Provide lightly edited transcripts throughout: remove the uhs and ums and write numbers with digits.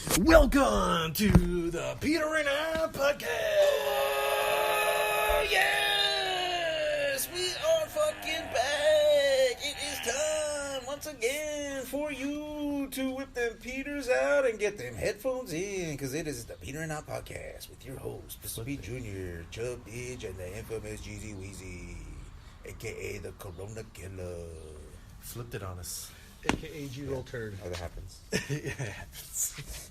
Welcome to the Peter and I podcast. Oh, yes, we are fucking back. It is time once again for you to whip them Peters out and get them headphones in, because it is the Peter and I podcast with your host, Mr. P. Jr., Chubb Didge, and the infamous Jeezy Weezy, a.k.a. the Corona Killer. Flipped it on us. A.k.a. G-Roll Turd. Oh, that happens. Yeah, it happens.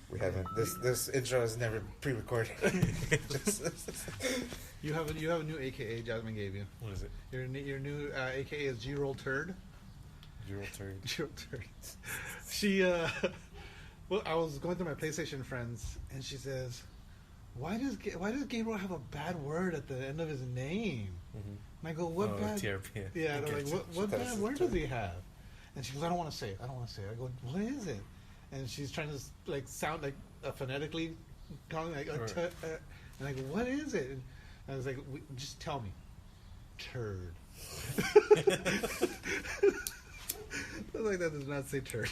We haven't. This intro is never pre-recorded. You have a new AKA Jasmine gave you. What is it? Your new AKA is G-Roll Turd. G-Roll Turd. G-Roll Turd. She well, I was going through my PlayStation friends, and she says, "Why does Gabriel have a bad word at the end of his name?" Mm-hmm. And I go, "What bad?" TRP. Yeah, and I'm like, "What bad word does he have?" And she goes, "I don't want to say it. I go, "What is it?" And she's trying to sound like phonetically calling and I go, "What is it?" And I was like, "Just tell me, turd." I was like, that does not say turd.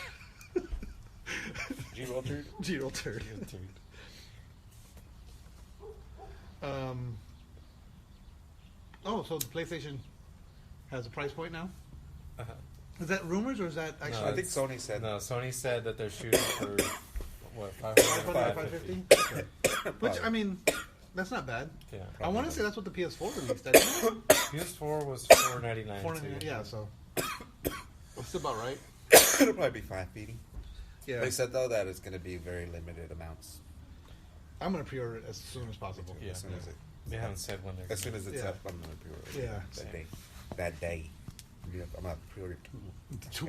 G-Roll Turd? G-Roll Turd. So the PlayStation has a price point now? Uh-huh. Is that rumors or is that actually? I think Sony said. No, Sony said that they're shooting for what, $550? Okay. Which, I mean, that's not bad. Yeah. I want to say that's what the PS4 released. PS4 was $499. $499, yeah. So that's about right. It'll probably be $550. Yeah. They said though that it's going to be very limited amounts. I'm going to pre-order it as soon as possible. Yeah. As soon as They haven't said when they're. As soon as it's Yeah. up, I'm going to pre-order it. Yeah. That day. I'm going to pre-order two.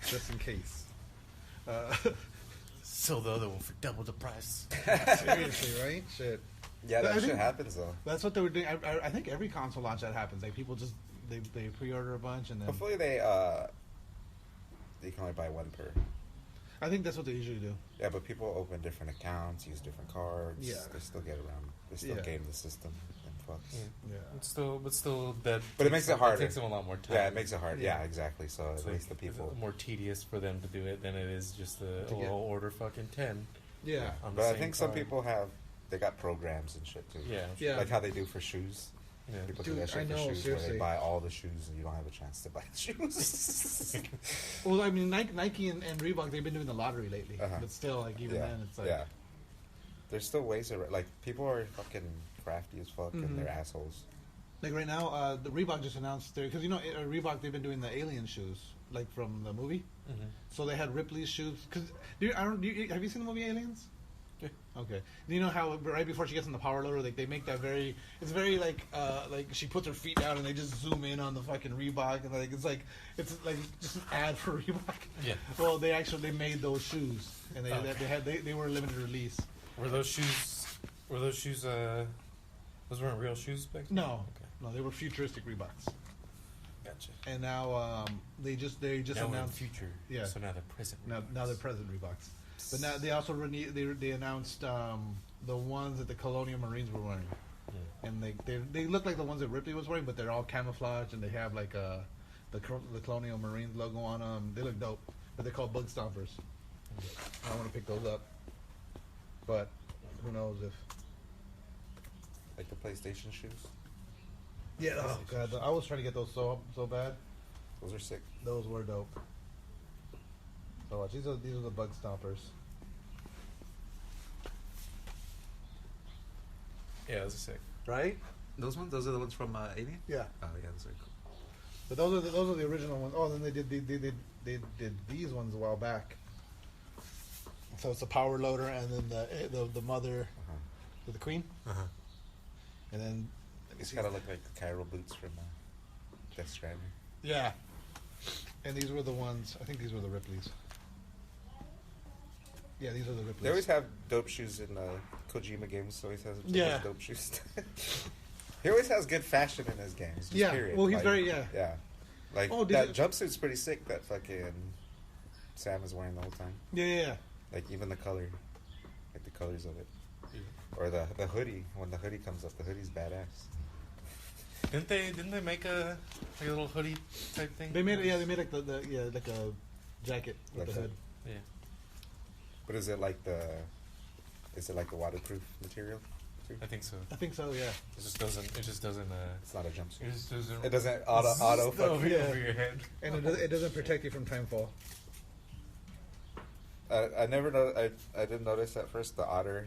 Just in case. Sell the other one for double the price. Seriously, right? Shit. Yeah, that I shit think happens though. That's what they were doing. I think every console launch that happens. Like people just they pre-order a bunch and then. Hopefully they can only buy one per. I think that's what they usually do. Yeah, but people open different accounts, use different cards. Yeah. They still get around. They still game the system and fucks. Yeah. But still that. But it makes it harder. It takes them a lot more time. Yeah, it makes it hard. Yeah, exactly. So It's at least the people. It's more tedious for them to do it than it is just order fucking 10. Yeah. But I think some people they got programs and shit too. Yeah. Like how they do for shoes. Yeah. People Dude, do that shit I know, for shoes seriously. where they buy all the shoes and you don't have a chance to buy the shoes. Well, I mean, Nike and Reebok, they've been doing the lottery lately. Uh-huh. But still, like, even then, it's like... Yeah. There's still ways to... Like, people are fucking crafty as fuck and they're assholes. Like, right now, the Reebok just announced their... Because, you know, Reebok, they've been doing the Alien shoes, like, from the movie. Mm-hmm. So they had Ripley's shoes. Because, have you seen the movie Aliens? Yeah. Okay. You know how right before she gets in the power loader, like they make that very, it's very like she puts her feet down and they just zoom in on the fucking Reebok and it's like just an ad for Reebok. Yeah. Well, they made those shoes and they were a limited release. Were those shoes? Those weren't real shoes back then? No. Okay. No, they were futuristic Reeboks. Gotcha. And now they just now announced we're in the future. Yeah. So now they're present. Now they're present Reeboks. But now they also they announced the ones that the Colonial Marines were wearing, and they look like the ones that Ripley was wearing, but they're all camouflaged and they have like the Colonial Marines logo on them. They look dope, but they're called Bug Stompers. I want to pick those up, but who knows if Like the PlayStation shoes. Yeah. Oh god, I was trying to get those so bad. Those are sick. Those were dope. So watch, these are the Bug Stompers. Yeah, those are sick. Right? Those are the ones from Alien? Yeah. Oh yeah, those are cool. But those are the original ones. Oh, then they did these ones a while back. So it's a power loader, and then the mother, the queen, and then It's gotta look like the Cairo boots from Death Stranding. yeah. And these were the ones. I think these were the Ripleys. Yeah, these are the Ripleys. They always have dope shoes in Kojima games. So he always has dope shoes. He always has good fashion in his games. Yeah. Period. Well, he's like, very Yeah. Like that jumpsuit's pretty sick. That fucking Sam is wearing the whole time. Yeah. Like even the color, like the colors of it, or the hoodie. When the hoodie comes up, the hoodie's badass. Didn't they make a little hoodie type thing? They made like like a jacket with Like the that. hood. Yeah. But is it like the waterproof material? Too? I think so. I think so. Yeah. It just doesn't. It's not a jumpsuit. It just doesn't. It doesn't auto fuck over, you. over your head. And it doesn't protect you from timefall. I never know. I didn't notice at first the otter.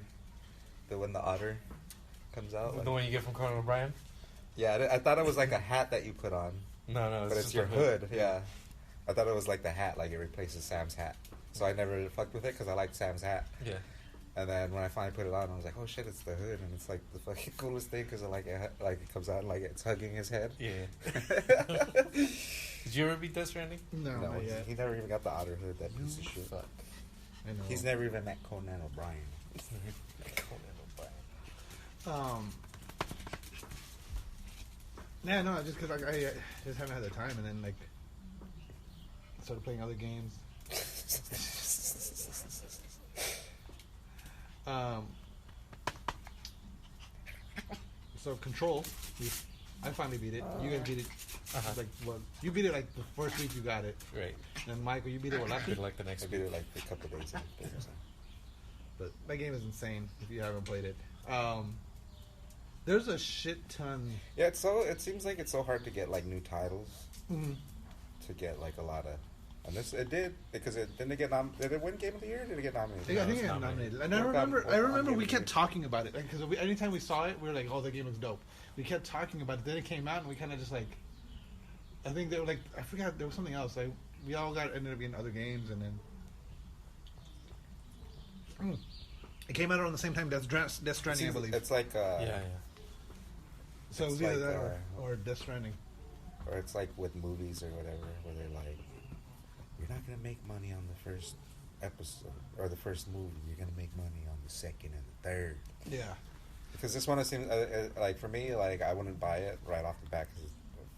When the otter comes out. The one you get from Conan O'Brien. Yeah, I thought it was like a hat that you put on. No, But it's your hood. Yeah. I thought it was like the hat, like it replaces Sam's hat. So I never fucked with it because I liked Sam's hat. Yeah. And then when I finally put it on, I was like, "Oh shit, it's the hood!" And it's like the fucking coolest thing because like it comes out and like it's hugging his head. Yeah. Did you ever beat Death Stranding? No, not yet. He never even got the otter hood. That piece of shit. Fuck. I know. He's never even met Conan O'Brien. Conan O'Brien. Yeah, no, just because I just haven't had the time, and then like started playing other games. So Control, I finally beat it. You guys beat it. Like what? You beat it like the first week you got it. Right. And Michael, you beat it what last Beat week? it like the I next beat week. it like a couple days ago. But that game is insane if you haven't played it. There's a shit ton. Yeah, it seems like it's so hard to get like new titles. To get like a lot of, and it did because did it win Game of the Year? Or did it get nominated? I think it it's got nominated. nominated. And I What remember got we kept nominated? talking about it because anytime we saw it, we were like, "Oh, the game looks dope." We kept talking about it. Then it came out, and we kind of just like, I think they were like, I forgot there was something else. Like we all ended up getting other games, and then it came out around the same time. Death Stranding, I believe. It's like Yeah. So it was it's either like, that or Death Stranding. or it's like with movies or whatever, where they're like, you're not gonna make money on the first episode or the first movie. You're gonna make money on the second and the third. Yeah. Because this one, it seems like for me, like I wouldn't buy it right off the bat because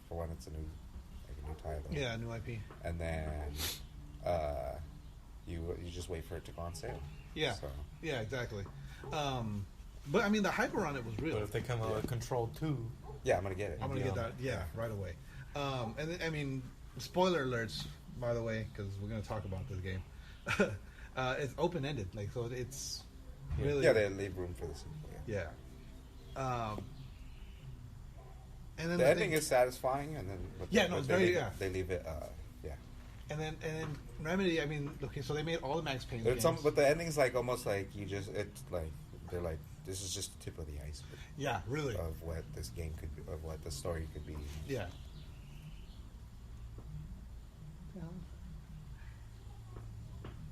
for one, it's a new title. Yeah, new IP. And then you just wait for it to go on sale. Yeah. So Yeah, exactly. But I mean, the hype around it was real. But if they come out with Control 2, yeah, I'm gonna get it. I'm gonna get that. Yeah, right away. And then, I mean, spoiler alerts, by the way, because we're gonna talk about this game. It's open ended, like so. It's really Yeah, they leave room for the sequel. yeah. And then The ending is satisfying, and then it's very they leave it. Yeah. And then Remedy. I mean, okay, so they made all the Max Payne games. But the ending's like almost like it's like they're like this is just the tip of the iceberg Yeah, really. of what this game could be, of what the story could be. Yeah.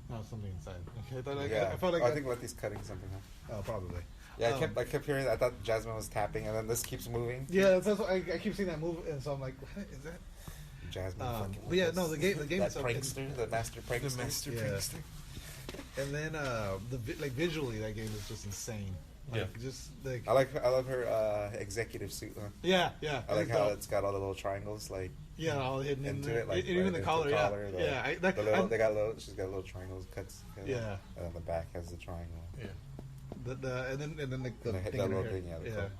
No, something inside. Okay, I felt like I think Letty's cutting something up. oh, probably. Yeah, I kept hearing. I thought Jasmine was tapping, and then this keeps moving. Yeah, that's what I keep seeing that move, and so I'm like, what is that? Jasmine. Fucking But yeah, with no, this- the game that itself. prankster, the master prankster. Yeah. And then visually, that game is just insane. Like, Yeah. just like I love her executive suit. Huh? yeah. I like how it's got all the little triangles like yeah, all hidden in into there. it, like And even right the into collar, yeah, yeah. they got little. She's got little triangles cuts. Yeah. And on the back has the triangle. yeah. and then the And thing the in her little hair. thing, yeah, the Yeah. collar.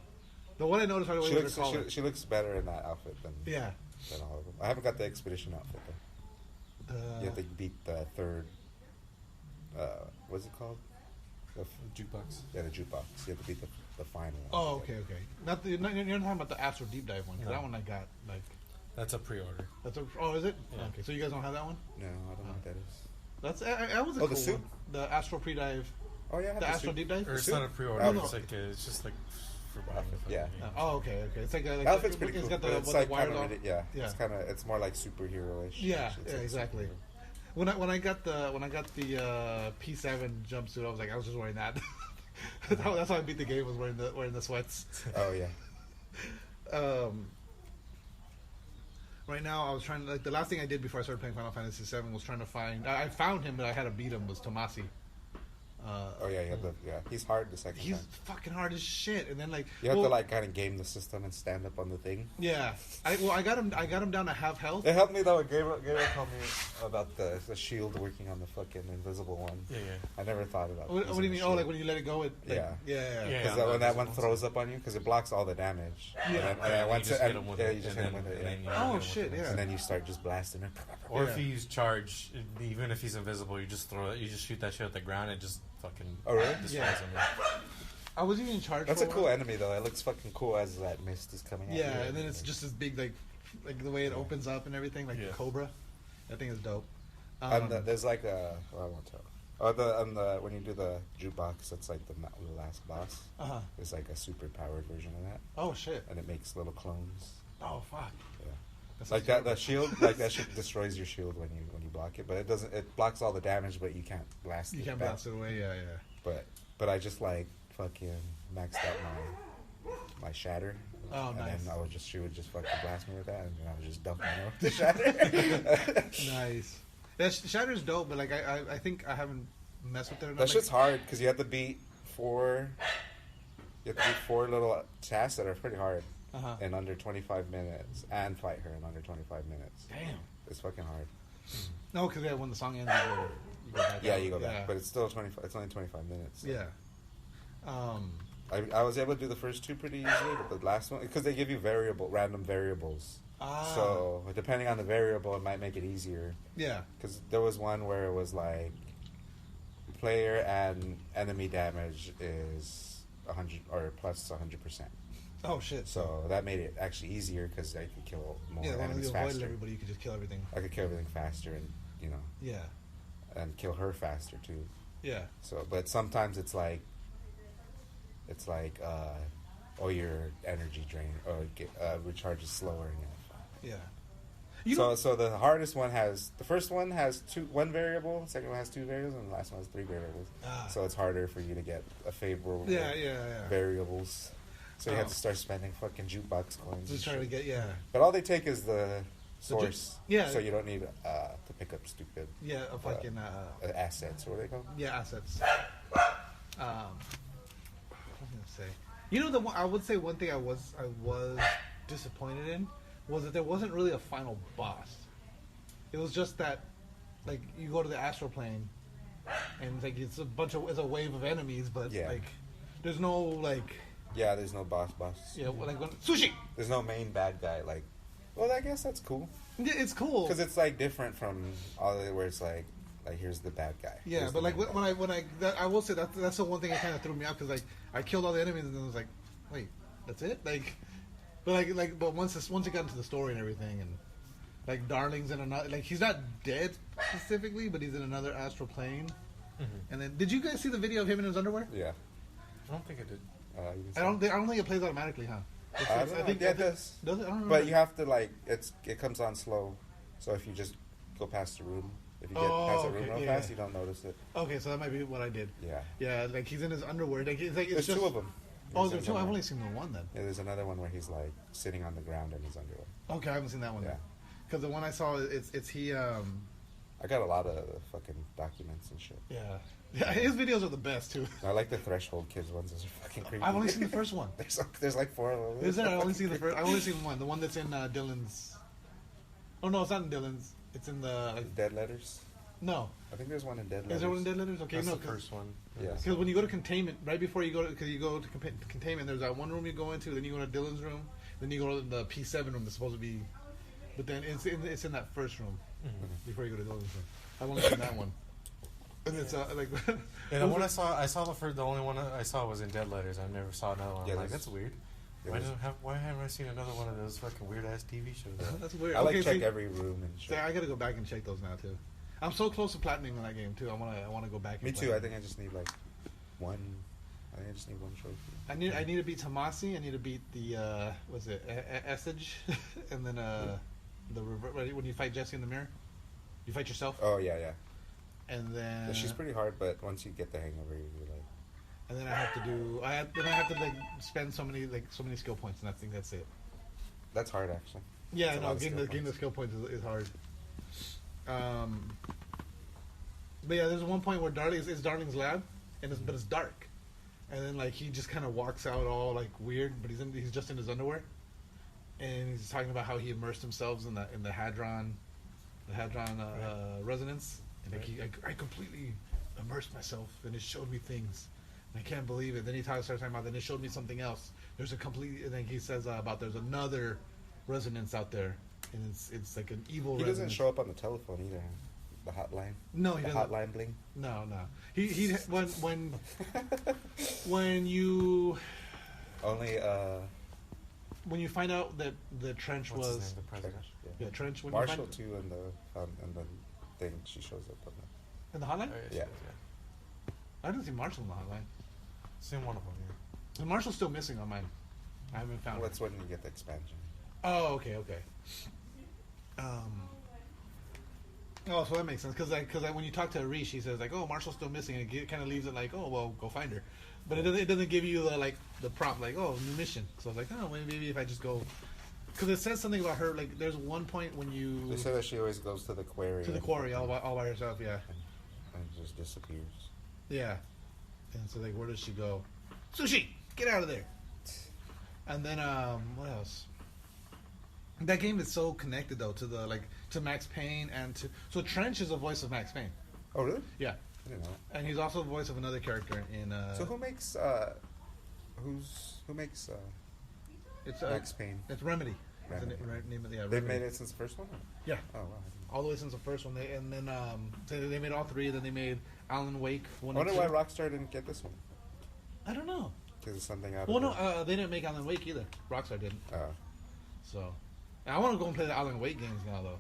The one I noticed right away was her collar. She looks better in that outfit than Yeah. all of them. I haven't got the expedition outfit though. You have to beat the third. What's it called? Jukebox. Yeah, the jukebox. You have to beat the final one. Oh, okay. You're not talking about the Astro Deep Dive one. 'Cause No. that one I got like. That's a pre-order. Oh, is it? Yeah. Okay, so you guys don't have that one? No, I don't know what that is. That was a Oh, cool the suit? one. The Astro Pre-Dive. Oh yeah, I have The the Astro suit. Deep Dive? Or it's suit? not a pre-order. Oh, no. It's like it's just like for buying the Yeah. fucking game. Oh, okay. It's like The outfit's pretty it's cool. got but the, it's what, like the wires kind off. of yeah. Yeah. It's more like superhero-ish. Yeah, It's yeah, like exactly. superhero. When I got the P7 jumpsuit, I was like, I was just wearing that. That's how I beat the game. Was wearing the sweats. Oh yeah. Right now, I was trying to the last thing I did before I started playing Final Fantasy VII was trying to find. I found him, but I had to beat him. Was Tomasi. Oh yeah, he's hard the second He's time. fucking hard as shit. And then like You have to like kind of game the system and stand up on the thing. Yeah, I got him down to half health. It helped me though. Gabriel told me about the shield working on the fucking invisible one. Yeah. I never thought about. What do you mean? Oh, like when you let it go, it like, yeah. Yeah. Because when that one throws up on you, because it blocks all the damage. Yeah. And then once you just it, hit him with yeah, it, you just and hit him then- with it. and then Yeah. you Oh, hit him shit, with it. yeah. And then you start just blasting it. Or Yeah. if you use charge, even if he's invisible, you just throw it. You just shoot that shit at the ground and just fucking. Oh, really? destroys Yeah. him. I was even in charge. That's for a while. cool enemy though. It looks fucking cool as that mist is coming. Yeah, at you. and then it's just this big like the way it opens up and everything, like Yeah. the Cobra. That thing is dope. There's like a. Well, I won't tell. On the when you do the jukebox, that's like the last boss. Uh-huh. It's like a super powered version of that, Oh shit. and it makes little clones. Oh fuck. Yeah. That's Like that shield, like that shit destroys your shield when you block it, but it doesn't. It blocks all the damage, but you can't blast You it. can't back. blast it away. Yeah, yeah. But I just like fucking maxed out my shatter. Oh, and nice. then she would just fucking blast me with that, and then I would just dump my own the shatter. Nice. That Shatter's dope, but like I think I haven't messed with it enough. That shit's hard because you have to beat four little tasks that are pretty hard Uh-huh. in under 25 minutes, and fight her in under 25 minutes. Damn. It's fucking hard. No, because when the song ends, you go back. Yeah, out. you go back, Yeah. but it's still 25. It's only 25 minutes. So. Yeah. I was able to do the first two pretty easily, but the last one, because they give you random variables. Ah. So depending on the variable, it might make it easier. Yeah. Because there was one where it was like player and enemy damage is 100 or plus 100%. Oh shit. So that made it actually easier because I could kill more Yeah, when enemies you avoided faster. everybody, you could just kill everything. I could kill everything faster, and Yeah. and kill her faster too. Yeah. So, but sometimes it's like, your energy drain or recharges slower. Yeah. So the hardest one the first one has one variable, the second one has two variables, and the last one has three variables. So it's harder for you to get a favorable variables. So you have to start spending fucking jukebox coins. Just trying to get But all they take is the source. Yeah. So you don't need to pick up stupid a fucking assets. What are they called? assets. What was I gonna say? I would say one thing I was disappointed in was that there wasn't really a final boss. It was just that, like, you go to the astral plane, and like it's a wave of enemies, but like there's no like. Yeah, there's no boss. Yeah, like sushi. There's no main bad guy. Like, well, I guess that's cool. Yeah, it's cool Because it's like different from all the where it's like here's the bad guy. Yeah, Here's but the like main when guy. I will say that's the one thing that kind of threw me out because like I killed all the enemies and then I was like, wait, that's it? But once it got into the story and everything and like Darling's in another he's not dead specifically, but he's in another astral plane. Mm-hmm. And then did you guys see the video of him in his underwear? Yeah. I don't think I did. You can I don't think it plays automatically, huh? I think it does. Does it? I don't know. But you have to it comes on slow. So if you just go past the room, if you get past the room real fast, you don't notice it. Okay, so that might be what I did. Yeah. Yeah, like he's in his underwear. It's There's just, two of them. Oh, there's two. I've only seen the one then. Yeah, there's another one where he's like sitting on the ground in his underwear. Okay, I haven't seen that one. Yeah. Because the one I saw, it's he. I got a lot of fucking documents and shit. Yeah, his videos are the best too. I like the Threshold Kids ones. Those are fucking creepy. I've only seen the first one. There's like four of them. Is there? I only seen the first. I only seen one. The one that's in Dylan's. Oh no, it's not in Dylan's. It's in the. Dead Letters. No. I think there's one in Dead Letters. Is there one in Dead Letters? Okay, That's no. the first one. Yeah. Because when you go to containment, right before you go to, containment, there's that one room you go into. Then you go to Dylan's room. Then you go to the P7 room that's supposed to be. But then it's in that first room before you go to Dylan's room. I've only seen that one. And it's like. Yeah, the one I saw the only one I saw was in Dead Letters. I never saw another one. Yeah, I'm like, that's weird. Why haven't I seen another one of those fucking weird ass TV shows? That's weird. I okay, check every room and shit. So I gotta go back and check those now too. I'm so close to platinum in that game too. I wanna go back. Me and too. play. I think I just need like one. I think I just need one trophy. I need to beat Tomasi. I need to beat the what's it Essage, and then the right, when you fight Jesse in the mirror, you fight yourself. Oh yeah. And then Yeah, she's pretty hard, but once you get the hang of her, you're like. And then I have to like spend so many skill points, and I think that's it. That's hard, actually. Yeah, That's a no, lot of getting the skill points is hard. But yeah, there's one point where Darling's lab, and but it's dark, and then like he just kind of walks out all like weird, but he's just in his underwear, and he's talking about how he immersed himself in the Hadron resonance, and like I completely immersed myself, and it showed me things. And I can't believe it. Then he starts talking about. Then it showed me something else. There's a complete. And then he says about there's another resonance out there, and it's like an evil. He resonance. doesn't show up on the telephone either. The hotline. No, he the doesn't. Hotline bling. No. He when you Only when you find out that the trench What's his was name? The president. yeah trench when Marshall you find, too, and the thing she shows up on the. in the hotline. Oh, Yeah. I didn't see Marshall in the hotline. Seen one of them. Yeah. And Marshall's still missing on mine. I haven't found Well, it. that's when you get the expansion. Oh, okay. Oh, so that makes sense because when you talk to Arish, he says like, "Oh, Marshall's still missing," and it kind of leaves it like, "Oh, well, go find her," but it doesn't give you the prompt like, "Oh, new mission." So I was like, "Oh, maybe if I just go," because it says something about her. Like, there's one point when you They say that she always goes to the quarry. all by herself. Yeah, and just disappears. yeah. And so like, where does she go? Sushi, get out of there. And then what else? That game is so connected though to Max Payne and so Trench is the voice of Max Payne. Oh, really? Yeah, I didn't know. and he's also the voice of another character in. So who makes who makes It's Max Payne? It's Remedy. It's Remedy. the name of They've Remedy. made it since the first one. Yeah, Oh wow. all the way since the first one. They made all three. Then they made Alan Wake I 1 wonder and why 2. Rockstar didn't get this one. I don't know. Because it's something out. Well, of no, they didn't make Alan Wake either. Rockstar didn't. Oh. So, and I want to go and play the Alan Wake games now though,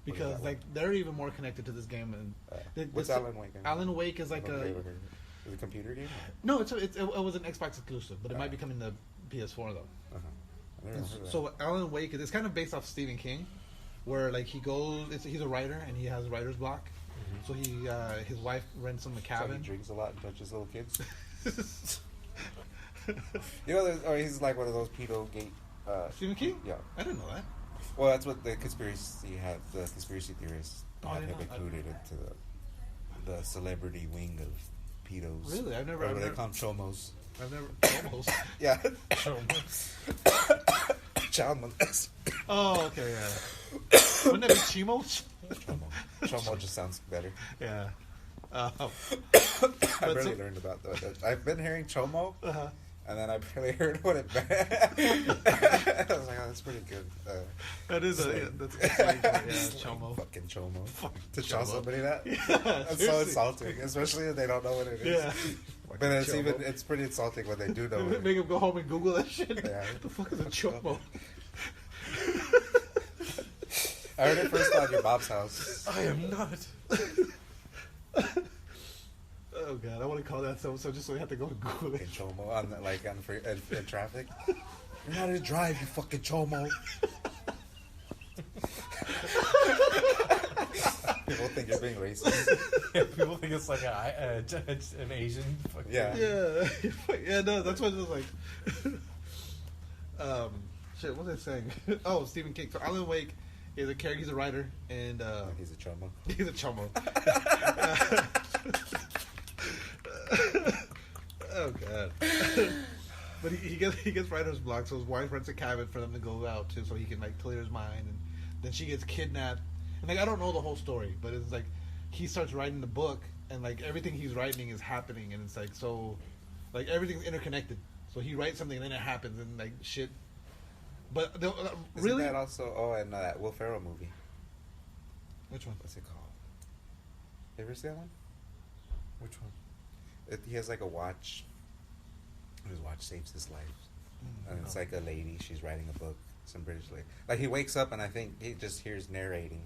because that like they're even more connected to this game. And What's Alan Wake? Alan Wake is like I've a never heard of it. Is it a computer game? no. It was an Xbox exclusive, but it might be coming to PS4 though. Uh-huh. I never heard of that. So Alan Wake is kind of based off Stephen King, where like he's a writer and he has writer's block. So his wife rents him a So cabin. he drinks a lot and touches little kids. You know, or he's like one of those pedo gate. Stephen King? Yeah. I didn't know that. Well, that's what the conspiracy theorists Oh, I have didn't him know. included into the celebrity wing of pedos. Really? I've never. Or I've what they never, call them, chomos. I've never. Almost. Yeah. Child molest. Oh, okay, yeah. Wouldn't that be Chimos? Chomo just sounds better. Yeah. I But barely so- learned about that. I've been hearing chomo, Uh-huh. and then I barely heard what it meant. I was like, oh, that's pretty good. That is slang. that's a good slang for it, yeah, Slang. Chomo. Fucking chomo. Fucking To tell chomo. somebody that? Yeah, That's so seriously. insulting, especially if they don't know what it is. Yeah. But it's Chomo. it's pretty insulting when they do know what it Make is. him go home and Google that shit. Yeah. What the fuck is a chomo? I heard it first on your mom's house. I am not. Oh god, I want to call that so just so we have to go and Google it. Fucking chomo on in traffic. You're not to drive, you fucking chomo. People think you're being racist. People think it's like an Asian. Fucking Yeah. Yeah, yeah, no, that's what it was like. Shit, what was I saying? Oh, Stephen King. So Alan Wake is a character. He's a writer, and He's a chomo. he's a chomo. Oh god. But he gets writer's block, so his wife rents a cabin for them to go out to, so he can like clear his mind. And then she gets kidnapped, and like I don't know the whole story, but it's like he starts writing the book, and like everything he's writing is happening, and it's like so, like everything's interconnected. So he writes something, and then it happens, and like shit. But Isn't really, that also and that Will Ferrell movie? which one? What's it called? You ever see that one? Which one? He has like a watch. His watch saves his life, and it's like a lady. She's writing a book. Some British lady. Like he wakes up and I think he just hears narrating,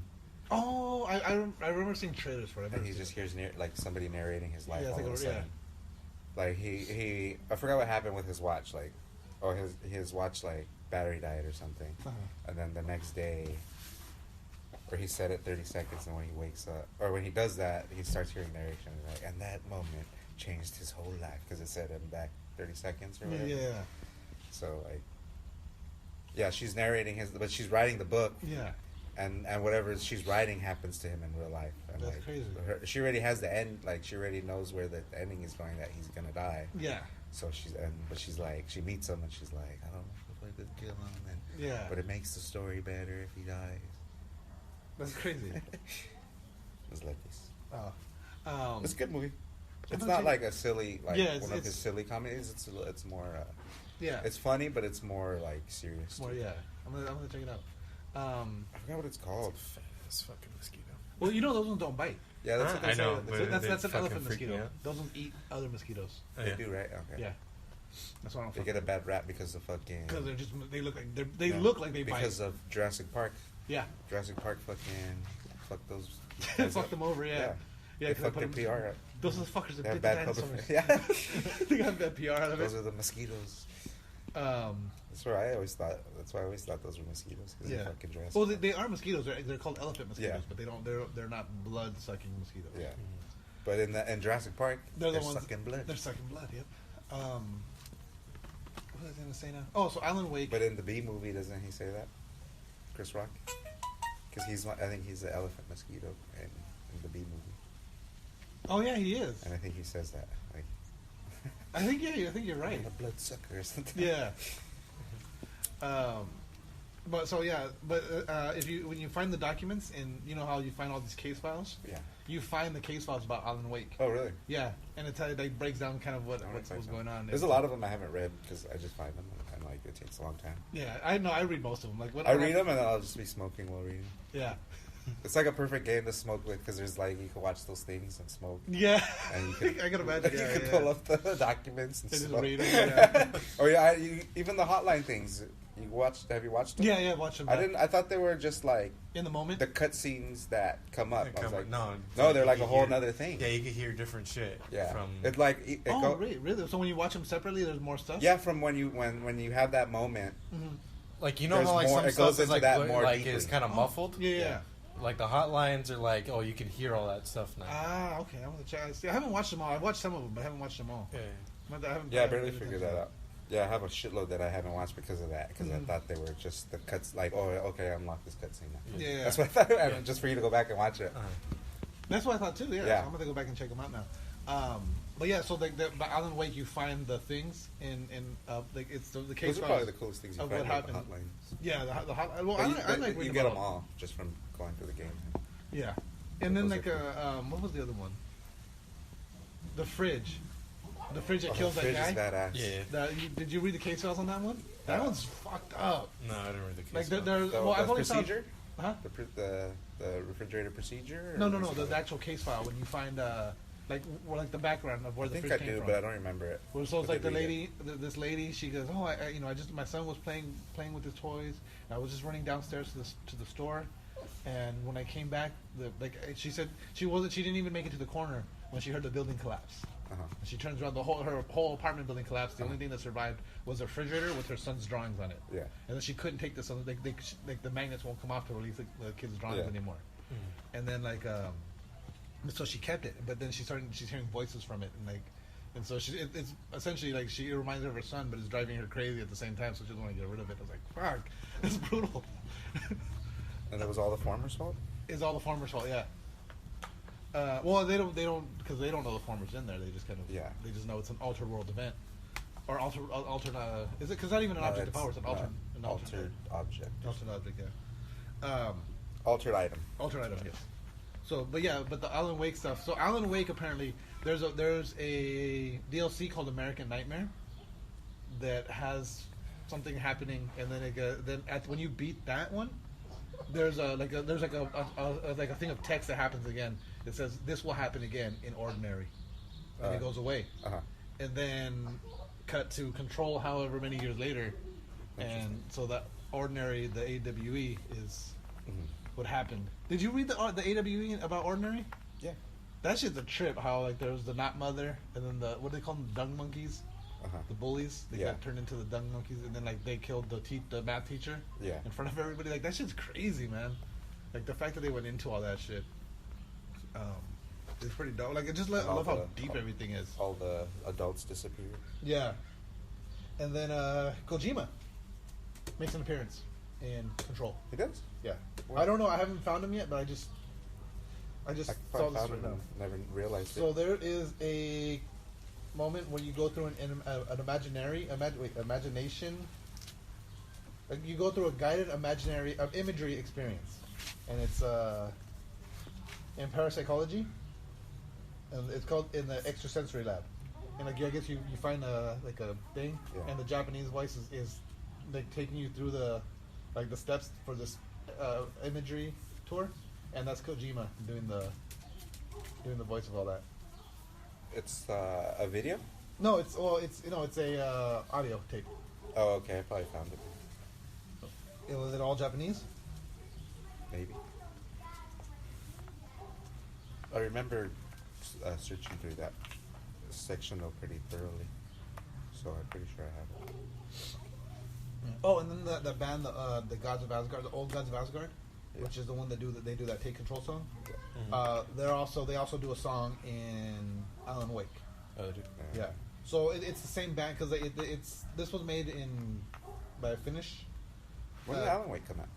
Oh, I remember seeing trailers for it. and he just hears like somebody narrating his life Yeah, it's all like of a a- yeah. sudden. Like he I forgot what happened with his watch, like, or his watch like battery died or something, Uh-huh. and then the next day, or he set it 30 seconds, and when he wakes up, or when he does that, he starts hearing narration, and that moment changed his whole life because it set him back 30 seconds or whatever. Yeah, So like, yeah, she's narrating but she's writing the book, yeah. and whatever she's writing happens to him in real life. And That's like, crazy. She already has the end. Like she already knows where the ending is going. That he's gonna die. Yeah. So but she's like, she meets him and she's like, I don't know if I could kill him. And, Yeah. But it makes the story better if he dies. That's crazy. It's like this. Oh. It's a good movie. It's I'm not gonna like a silly, like Yeah, one of his silly comedies. It's more. Yeah. It's funny, but it's more like serious. More, too. yeah. I'm gonna check it out. I forgot what it's called. Fat ass fucking mosquito. Well, you know those ones don't bite. Yeah, that's what they I know, say. but That's an fucking elephant freak me mosquito. out. Those ones eat other mosquitoes. Oh, They yeah. do, right? Okay. Yeah. That's why I don't. They get a bad rap because of fucking. Because they look like they look like they bite. Because of Jurassic Park. Yeah. Jurassic Park fucking fuck those. Fuck them over. Yeah. They 'cause fuck put their them- PR up. Those are the fuckers that They have bit the bad public. dinosaurs. Yeah. They got bad PR out of Those it. are the mosquitoes. Um, That's why I always thought. That's why I always thought those were mosquitoes. Because Yeah. they fucking Jurassic. well, they are mosquitoes. They're called elephant mosquitoes, Yeah. but they don't. They're not blood sucking mosquitoes. Yeah. But in Jurassic Park, They're they're the ones sucking blood. They're sucking blood. Yep. What was I gonna say now? Oh, so Alan Wake. But in the B movie, doesn't he say that? Chris Rock? Because I think he's the elephant mosquito in the B movie. Oh yeah, he is. And I think he says that. Like, I think you're right. I'm a blood sucker or something. Yeah. But so yeah, but when you find the documents and you know how you find all these case files, Yeah. you find the case files about Alan Wake. Oh, really? Yeah, and it like breaks down kind of what's going on. There's a lot of them I haven't read because I just find them and like it takes a long time. Yeah, I know. I read most of them. Like when I read them and I'll just be smoking while reading. Yeah. It's like a perfect game to smoke with because there's like you can watch those things and smoke. Yeah. And you can, I can imagine. you Yeah, can pull up the documents and And just smoke. read them. Yeah. Or yeah, even the hotline things. Have you watched them? Yeah, watch them. I thought they were just like in the moment. the cutscenes that come up. I was like, no, they're like you a whole hear- nother thing. Yeah, you can hear different shit. Yeah. From It like it Oh, really? So when you watch them separately, there's more stuff. yeah, from when you have that moment. Mm-hmm. like you know There's how like more- some it stuff goes is into like that more like deeply. it's kind of muffled. Yeah. Like the hotlines are like, oh, you can hear all that stuff now. Ah, okay. I'm gonna check. See, I haven't watched them all. I've watched some of them, but I haven't watched them all. Yeah. Yeah, I barely figured that out. Yeah, I have a shitload that I haven't watched because of that. Because I thought they were just the cuts. Like, oh, okay, unlock this cutscene now. Yeah. That's what I thought. And just for you to go back and watch it. That's what I thought too. Yeah. Yeah. So I'm gonna go back and check them out now. But yeah, so by Alan Wake, you find the things in like it's the case Those are files probably the coolest things you of find. what Like the happened. hotlines. Yeah, the hot. Well, But I like you reading get about them all just from going through the game. Yeah, and then Those like are what was the other one? The fridge that Oh, kills that Fridge guy. is badass. Yeah. Did you read the case files on that one? That one's fucked up. No, I didn't read the case. Like file. there's The, well, I've the only found, procedure? huh? The refrigerator procedure? or No, what's it the called? actual case file when you find like the background of where I the think fridge I came do, from. but I don't remember it. Well, so it's But like the they read lady, this lady. She goes, "Oh, I just my son was playing with his toys. And I was just running downstairs to the store, and when I came back, she said she didn't even make it to the corner when she heard the building collapse. Uh-huh. And she turns around, her whole apartment building collapsed. The only thing that survived was a refrigerator with her son's drawings on it. Yeah. And then she couldn't take this. Like the magnets won't come off to release the kid's drawings Yeah. anymore. And then so she kept it, but then she's hearing voices from it, and so it's essentially like it reminds her of her son, but it's driving her crazy at the same time. So she doesn't want to get rid of it. I was like, fuck, it's brutal. And it was all the farmer's fault? It's all the farmer's fault, yeah. Well, they don't because they don't know the farmer's in there. They just kind of they just know it's an altered world event or altered. Is it? Because not even an object of power. It's an altered object. Altered object, yeah. Altered item. Altered item, yes. So, but the Alan Wake stuff. So Alan Wake apparently there's a DLC called American Nightmare that has something happening, and then when you beat that one, there's a thing of text that happens again. It says this will happen again in Ordinary, and it goes away, and then cut to Control however many years later, and so that Ordinary, the AWE is. What happened? Did you read the AWE about Ordinary? Yeah. That shit's a trip. How like there was the Not Mother, and then what do they call them? The dung monkeys. The bullies. They got turned into the dung monkeys, and then like they killed the math teacher. Yeah. In front of everybody. Like that shit's crazy, man. Like the fact that they went into all that shit. It's pretty dope. Like I love how deep everything is. All the adults disappeared. Yeah. And then Kojima makes an appearance in Control. He does? Yeah. I don't know. I haven't found him yet, but I just I saw found this him right now. and never realized So it. there is a moment where you go through an imagination. Like you go through a guided imagery experience, and it's in parapsychology, and it's called in the extrasensory lab. And like I guess you find a thing, and the Japanese voice is like taking you through the steps for this imagery tour, and that's Kojima doing the voice of all that. It's a video? No, it's a audio tape. Oh, okay. I probably found it. Was it all Japanese? Maybe. I remember searching through that section though pretty thoroughly, so I'm pretty sure I have it. Oh, and then the band, the Gods of Asgard, the old Gods of Asgard, which is the one that they do that Take Control song. Mm-hmm. They also do a song in Alan Wake. Oh, dude. Yeah. So it's the same band because this was made by a Finnish. When did Alan Wake come out?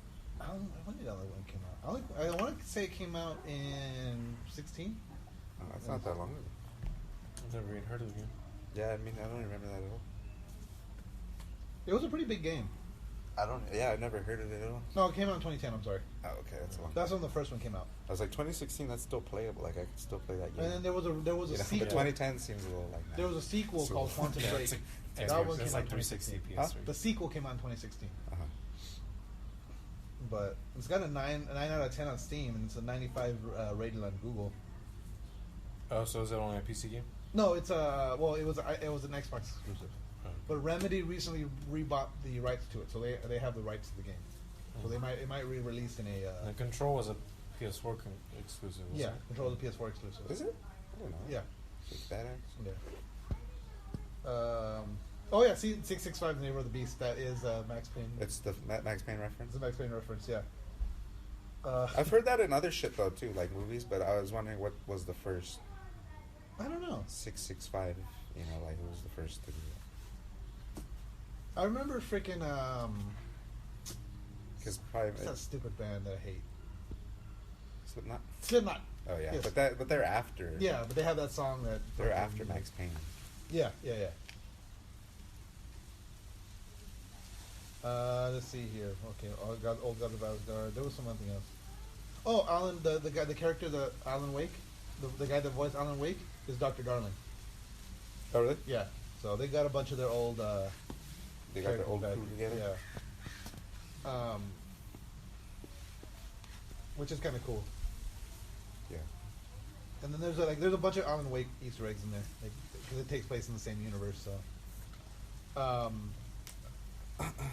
When did Alan Wake come out? I want to say it came out in 16. Oh, that's not that long ago. I've never even heard of the game. Yeah, I mean, I don't remember that at all. It was a pretty big game. Yeah, I never heard of it at all. No, it came out in 2010. I'm sorry. Oh, okay, that's a long. That's when the first one came out. I was like 2016. That's still playable. Like I could still play that game. And then there was a sequel. But 2010 seems a little like that. There was a sequel So- called Quantum Yeah, Break. it's like- And that one came it's out in like 360 2016. PS3. The sequel came out in 2016. Uh-huh. But it's got a 9 out of 10 on Steam, and it's a 95 rated on Google. Oh, so is it only a PC game? No, it's it was an Xbox exclusive. Oh. But Remedy recently rebought the rights to it, so they have the rights to the game. So it might re-release in a The Control was a PS4 exclusive. Wasn't it? Control the PS4 exclusive. Is it? I don't know. Yeah. It's badass. Yeah. See 665 the Neighbor of the Beast. That is Max Payne. It's the Max Payne reference. It's a Max Payne reference. Yeah. I've heard that in other shit though too, like movies. But I was wondering what was the first I don't know. 665. You know, like who was the first to do that? I remember freaking Because probably what's that stupid band that I hate? Slipknot. Slipknot. Oh yeah, Yes. but they're after. Yeah, but they have that song that They're after Max Payne. Yeah. Let's see here. Okay, old God of Asgard. There was something else. Oh, Alan, the guy, the character, the Alan Wake, the guy that voiced Alan Wake is Dr. Darling. Oh really? Yeah. So they got a bunch of their old. They got their old characters crew back. together. Yeah. Which is kind of cool. Yeah. And then there's a bunch of Alan Wake Easter eggs in there, because it takes place in the same universe. So.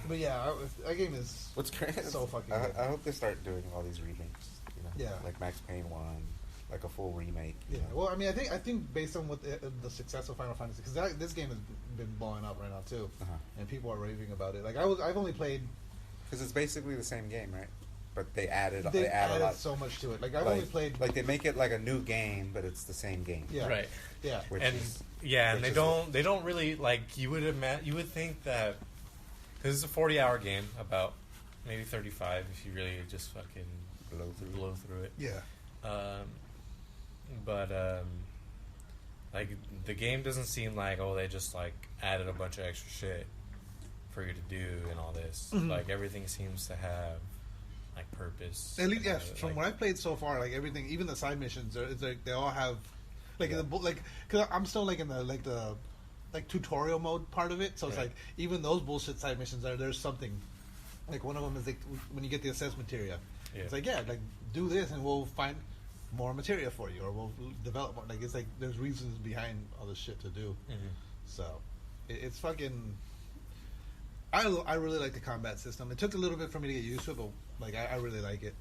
But yeah, that game is What's great? so fucking good. I hope they start doing all these remakes. You know? Yeah. Like Max Payne 1, like a full remake. you Yeah, know? well, I mean, I think based on what the success of Final Fantasy, because this game has been blowing up right now too, Uh-huh. and people are raving about it. Like I've only played. Because it's basically the same game, right? But they added They add a added lot. so much to it. Like I've only played. Like they make it like a new game, but it's the same game. Yeah. Right. Yeah. Which And is, yeah, and which they don't really like you would think that because it's a 40-hour game, about maybe 35 if you really just fucking blow through it. Yeah. But like the game doesn't seem like they just like added a bunch of extra shit for you to do and all this. Mhm. Like everything seems to have like purpose. At least, yeah. and, From like- what I've played so far, like everything, even the side missions, it's like they all have, like because I'm still like in the tutorial mode part of it. So it's Right. like even those bullshit side missions there's something. Like one of them is like when you get the assessment materia. Yeah. It's like like do this and we'll find more materia for you, or we'll develop more. Like it's like there's reasons behind all this shit to do. Mhm. So it's fucking. I really like the combat system. It took a little bit for me to get used to it, but like I really like it.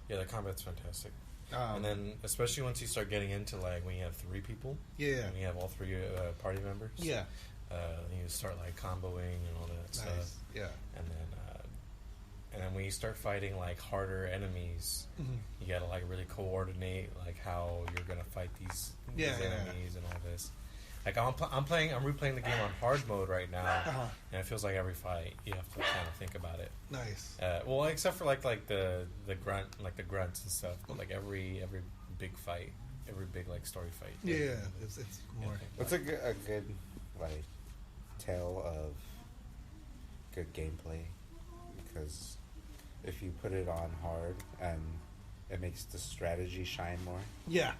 Yeah, the combat's fantastic. Um, And then, especially once you start getting into like when you have 3 people, Yeah. and you have all 3 party members, Yeah. you start like comboing and all that Nice. stuff. Yeah. And then when you start fighting like harder enemies, Mhm. you gotta like really coordinate like how you're gonna fight these Yeah, yeah, yeah. enemies and all this. Like I'm replaying the game on hard mode right now, Uh-huh. and it feels like every fight you have to kind of think about it. Nice. Well, except for like the grunts and stuff, but like every big fight, every big like story fight. Yeah, it's more. What's a good like tale of good gameplay? Because if you put it on hard and it makes the strategy shine more Yeah.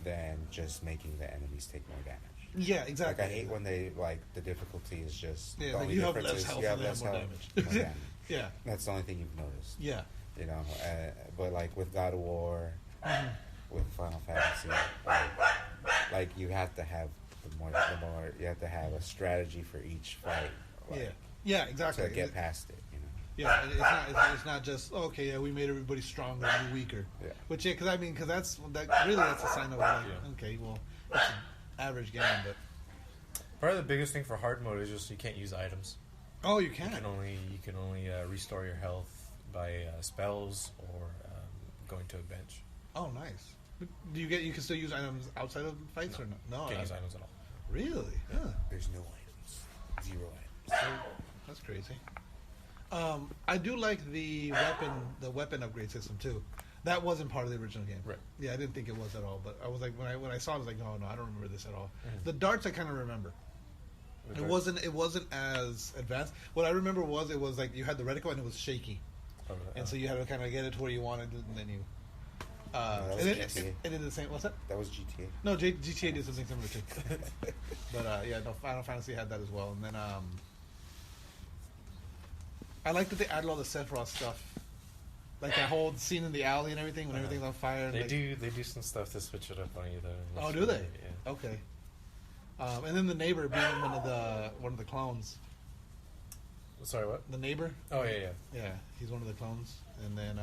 than just making the enemies take more damage. Yeah, exactly. Like I hate when they like the difficulty is just Yeah, the like only you have difference less is health you have and they less have more health, damage. more damage. Yeah. That's the only thing you've noticed. Yeah. You know, but like with God of War, Mhm. with Final Fantasy, like you have to have the more you have to have a strategy for each fight. Like, Yeah. Yeah, exactly. to get past it. You know. Yeah, it's not just okay. Yeah, we made everybody stronger and you weaker. Yeah. Which because that's a sign of like okay, well, it's an average game, but Probably the biggest thing for hard mode is just you can't use items. oh, you You can. can only restore your health by spells or going to a bench. Oh, nice. But you can still use items outside of fights or no? No, Can't use items at all. really? Huh. There's no items, 0 items. That's crazy. I do like the weapon upgrade system too. That wasn't part of the original game. Right. Yeah, I didn't think it was at all. But I was like, when I saw it, I was like, oh no, I don't remember this at all. Mhm. The darts I kind of remember. The It darts? wasn't as advanced. What I remember was it was like you had the reticle and it was shaky, Oh, and so you had to kind of get it to where you wanted it, and then you. that was And GTA. it did the same. What's that? That was GTA. No, GTA did something similar too. But yeah, no, Final Fantasy had that as well. And then I like that they added all the Sephiroth stuff, like that whole scene in the alley and everything when everything's on fire. And They like, do some stuff to switch it up on you though. Oh, do they? Yeah. Okay. And then the neighbor being one of the clones. Sorry, what? The neighbor. Oh yeah. Yeah, he's one of the clones. And then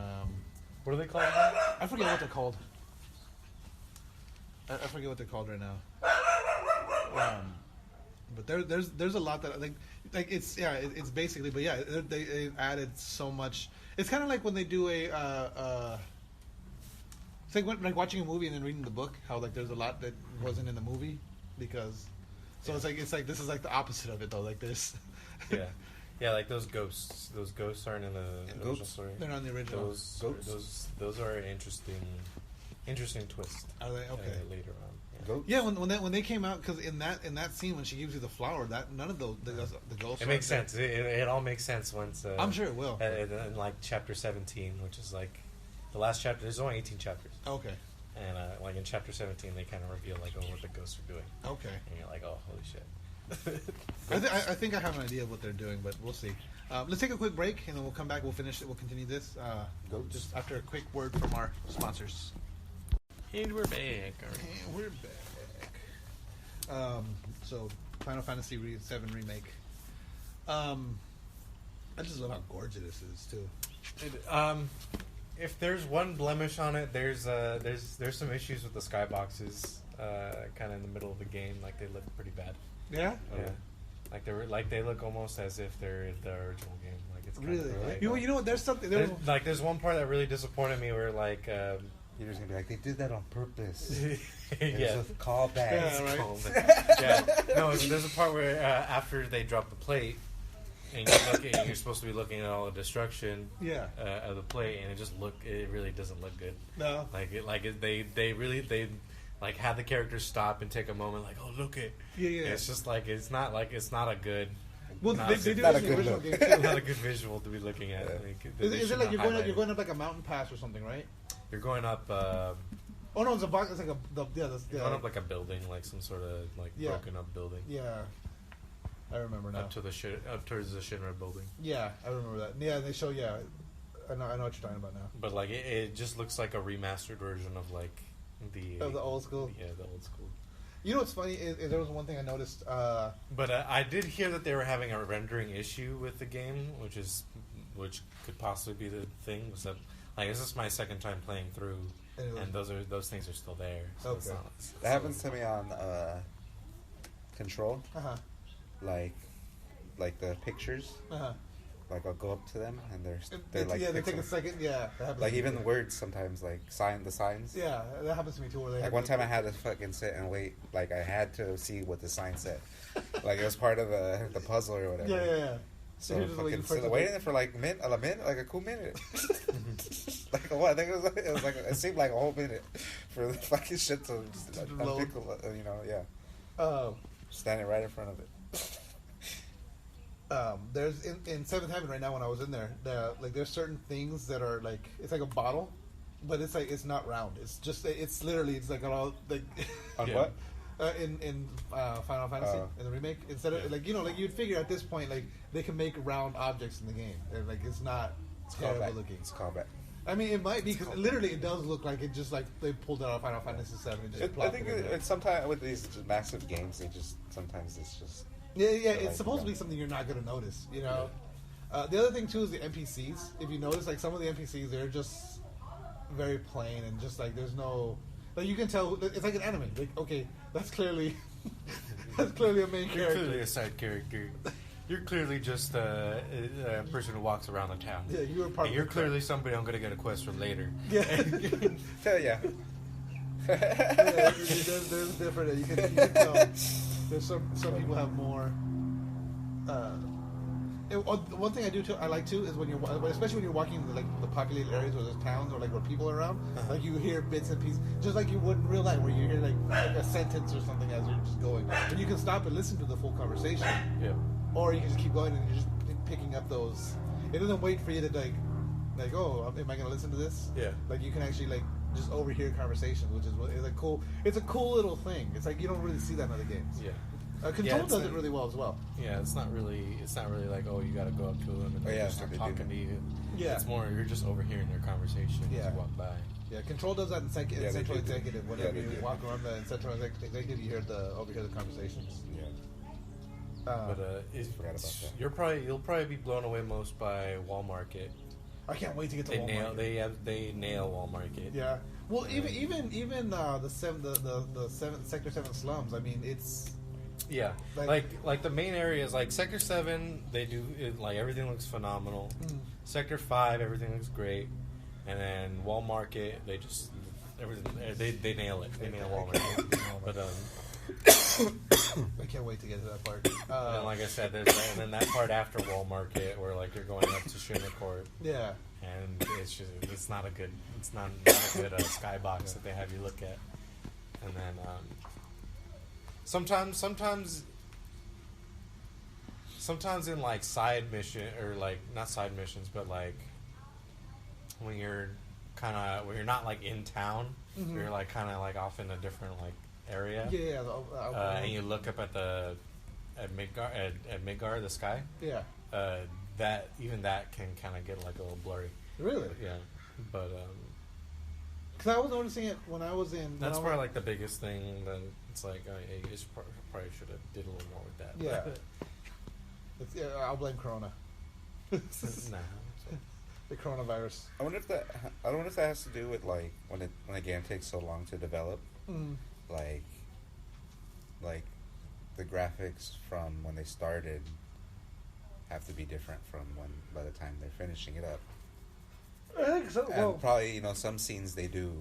What are they called? Again? I forget what they're called. I forget what they're called right now. But there's a lot that like it's it's basically, but yeah, they added so much. It's kind of like when they do it's like watching a movie and then reading the book, how like there's a lot that wasn't in the movie because so it's like this is like the opposite of it though, like this. Yeah, like those ghosts. Those ghosts aren't in the original Goats? story. They're not in the original. Those are an interesting twist. Are they okay? Later on. Yeah. Goats? Yeah, when they came out, because in that scene when she gives you the flower, that none of the ghosts. It makes sense. It all makes sense once. I'm sure it will. In like chapter 17, which is like the last chapter. There's only 18 chapters, Okay. and like in chapter 17, they kind of reveal like what the ghosts are doing, Okay. and you're like, oh, holy shit. I think I have an idea of what they're doing, but we'll see. Let's take a quick break, and then we'll come back. We'll finish it. We'll continue this just after a quick word from our sponsors. And we're back. And we're back. So, Final Fantasy VII Remake. I just love how gorgeous this is too. If there's one blemish on it, there's some issues with the skyboxes, kind of in the middle of the game. Like they look pretty bad. Yeah. Yeah. They look almost as if they're in the original game. Like it's kind Really? of like, You know what? There's something. there's one part that really disappointed me where like You're just gonna be like, they did that on purpose. yeah. There's a callback. Yeah, right. Yeah. No, there's a part where after they drop the plate, and you're supposed to be looking at all the destruction Yeah. of the plate, and it really doesn't look good. No. They really had the characters stop and take a moment, like, oh, look it. Yeah. It's just it's not a good. Well, not they do not this a in the good original look. game too. not a good visual to be looking at. Yeah. Like, Is it like you're highlight going up like a mountain pass or something, right? You're going up. Oh no, it's a box. It's like You're going up like a building, like some sort of like Yeah. broken up building. Yeah, I remember now. Up towards the Shinra building. Yeah, I remember that. Yeah, they show. Yeah, I know what you're talking about now. But like it just looks like a remastered version of like the Of the old school. Yeah, the old school. You know what's funny is there was one thing I noticed. But I did hear that they were having a rendering issue with the game, which could possibly be the thing. Was that like this is my second time playing through, and those things are still there. So it's Okay. not, That happens to me on Control. Uh huh. Like the pictures. Uh huh. like I'll go up to them and they're like they take a second. Yeah, that happens like to me even too. words sometimes like the signs. Yeah, that happens to me too. Where they Like one time I had to fucking sit and wait. Like I had to see what the sign said. Like it was part of the puzzle or whatever. Yeah. So you're just waiting fucking for it to waiting for like a minute, like a cool minute. Like what? I think it was like it seemed like a whole minute for the fucking shit to just load. unpickle, yeah. Standing right in front of it. There's in Seventh Heaven right now. When I was in there, there's certain things that are like it's like a bottle, but it's like it's not round. It's literally like all like On Yeah. what? in Final Fantasy in the remake. Instead of like you'd figure at this point like they can make round objects in the game. And, like it's not terrible Callback. looking. It's callback. I mean, it might be because literally it does look like it just like they pulled it out of Final Fantasy VII and just I plopped think it in there. it's sometimes with these massive games, sometimes it's just Yeah, like, it's supposed to be something you're not going to notice, you know? The other thing, too, is the NPCs. If you notice, like, some of the NPCs, they're just very plain and just, like, there's no... Like, you can tell... It's like an anime. Like, okay, that's clearly... that's clearly a main You're character. clearly a side character. You're clearly just a person who walks around the town. Yeah, you were part And of you're the clearly somebody I'm going to get a quest from later. Yeah. yeah. Yeah, there's different... You can tell. There's some people have more... one thing I like too is when you're especially when you're walking in the populated areas where there's towns or like where people are around, like you hear bits and pieces just like you would in real life where you hear like a sentence or something as you're just going, and you can stop and listen to the full conversation, or you can just keep going and you're just picking up those. It doesn't wait for you to like oh, am I gonna listen to this? Yeah. Like you can actually like just overhear conversations, which is a cool. It's a cool little thing. It's like you don't really see that in other games. Yeah. Control it's does not- it really well as well. Yeah, it's not really like, oh, you got to go up to them and yeah, just start they do talking that. to you. Yeah. It's more you're just overhearing their conversation as Yeah. you walk by. Yeah, Control does that in Yeah, they Central do. Executive. Yeah, Whenever they you do. walk around the Central Executive, you overhear the conversations. Yeah. But Forgot about that. you'll probably be blown away most by Wall Market. I can't wait to get to They Walmart. nail they nail Wall Market. Yeah. Well, even the Sector 7 slums. I mean, it's Yeah, like the main areas, like Sector 7, they do it, like everything looks phenomenal. Sector 5, everything looks great, and then Wall Market, they just everything they nail it. They nail Wall Market. But I can't wait to get to that part. and then, like I said, there's and then that part after Wall Market where like you're going up to Shimmer Court, Yeah. and it's not a good skybox that they have you look at, and then sometimes in like side mission or like not side missions but like when you're not like in town, you're like kind of like off in a different like area, Yeah. and you look up at Midgar, the sky, Yeah. that can kind of get like a little blurry. Really? Yeah, but Because I was noticing it when I was in. that's probably like the biggest thing. That it's like you just probably should have did a little more with that. Yeah. I'll blame Corona. Nah. The coronavirus. I wonder if that has to do with like when a game takes so long to develop, like the graphics from when they started have to be different from by the time they're finishing it up. I think so. And probably some scenes they do.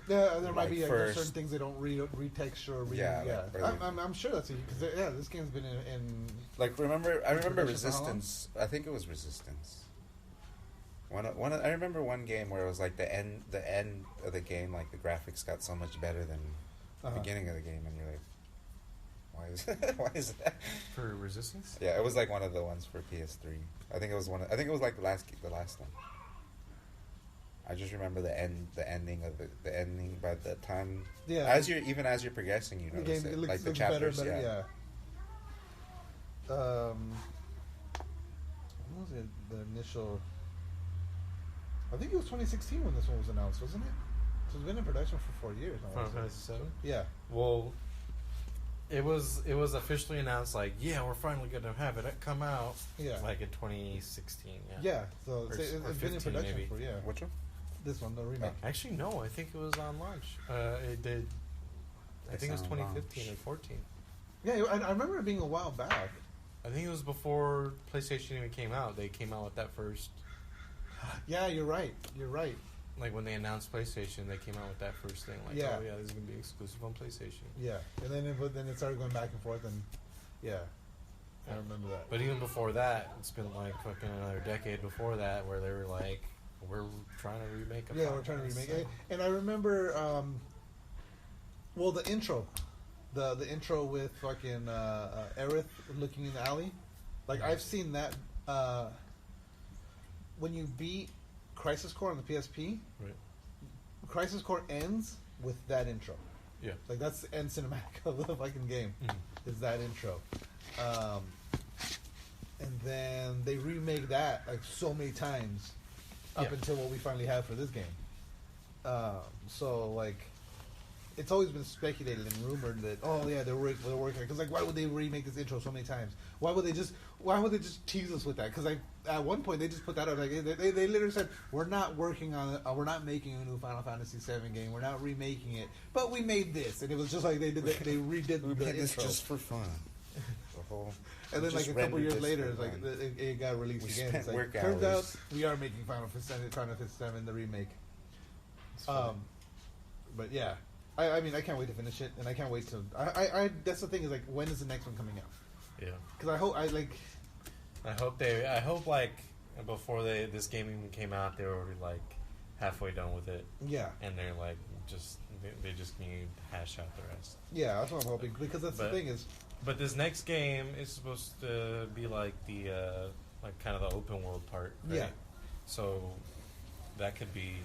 Yeah, there might Like be first- certain things they don't retexture. Or Yeah, like, or they- I'm sure that's because this game's been in Like I remember production for how long? Resistance. I think it was Resistance. I remember one game where it was like the end of the game, like the graphics got so much better than the beginning of the game, and you're like, why is that? For Resistance? Yeah, it was like one of the ones for PS3. I think it was like the last one. I just remember the ending by the time. Yeah. As you're progressing, you the notice game. it, It looks, like the looks chapters. better. Yeah. What was it? The initial. I think it was 2016 when this one was announced, wasn't it? So it's been in production for 4 years. I wanna Final say. Fantasy VII? Yeah. Well, it was officially announced like, yeah, we're finally going to have it come out. Yeah. Like in 2016. Yeah. Yeah. So Or it's been in 15 production maybe. for Which one? this one, the remake. Actually, no. I think it was on launch. It did. I It's think it was on 2015 launch. or 14. Yeah, I remember it being a while back. I think it was before PlayStation even came out. They came out with that first. Yeah, you're right. Like when they announced PlayStation, they came out with that first thing. Like, Yeah. oh yeah, this is gonna be exclusive on PlayStation. Yeah, and then it started going back and forth, and yeah, I remember that. But even before that, it's been like fucking another decade before that, where they were like, "We're trying to remake a." Yeah, we're trying to remake it, and I remember, well, the intro, the intro with fucking Aerith looking in the alley, like I've seen that. When you beat Crisis Core on the PSP, Right. Crisis Core ends with that intro. Yeah. Like that's the end cinematic of the fucking game. Mhm. Is that intro. And then they remake that like so many times up Yeah. until what we finally have for this game. So like it's always been speculated and rumored that they're working on it, because like why would they remake this intro so many times? Why would they just tease us with that? Because like at one point they just put that out, like they literally said we're not working on it, we're not making a new Final Fantasy VII game, we're not remaking it, but we made this, and it was just like they redid We the made this intro. just for fun. The whole. And then, like, a couple years later, it's like, it got released We again. spent It's like, work turns hours. out we are making Final Fantasy VII, the remake. funny. But yeah, I mean, I can't wait to finish it, and I can't wait to. I that's the thing is like, when is the next one coming out? Yeah. Because I hope I hope like before this game even came out, they were already like halfway done with it, yeah, and they're like they just need to hash out the rest. yeah, that's what I'm hoping, because that's the But- thing is, But this next game is supposed to be like the like kind of the open world part, right? Yeah. So that could be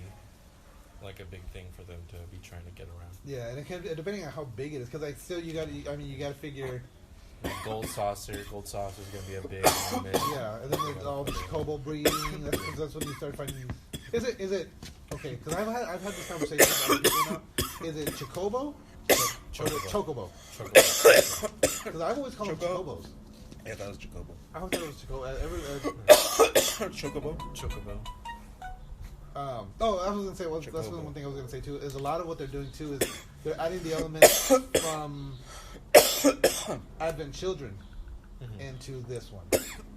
like a big thing for them to be trying to get around. yeah, and it can, depending on how big it is, because like still you got to figure. Like Gold Saucer is going to be a big element. Yeah, and then there's all the chocobo breeding. That's when you start finding. Is it okay? Because I've had this conversation with other people now. Is it chocobo? Or is it chocobo? Because I've always called them chocobos. Yeah, that was Jacobo. I always thought it was chocobo. Chocobo. Chocobo. I was gonna say that's Chocobo. one thing I was gonna say too. Is a lot of what they're doing too is they're adding the elements from Advent Children into this one,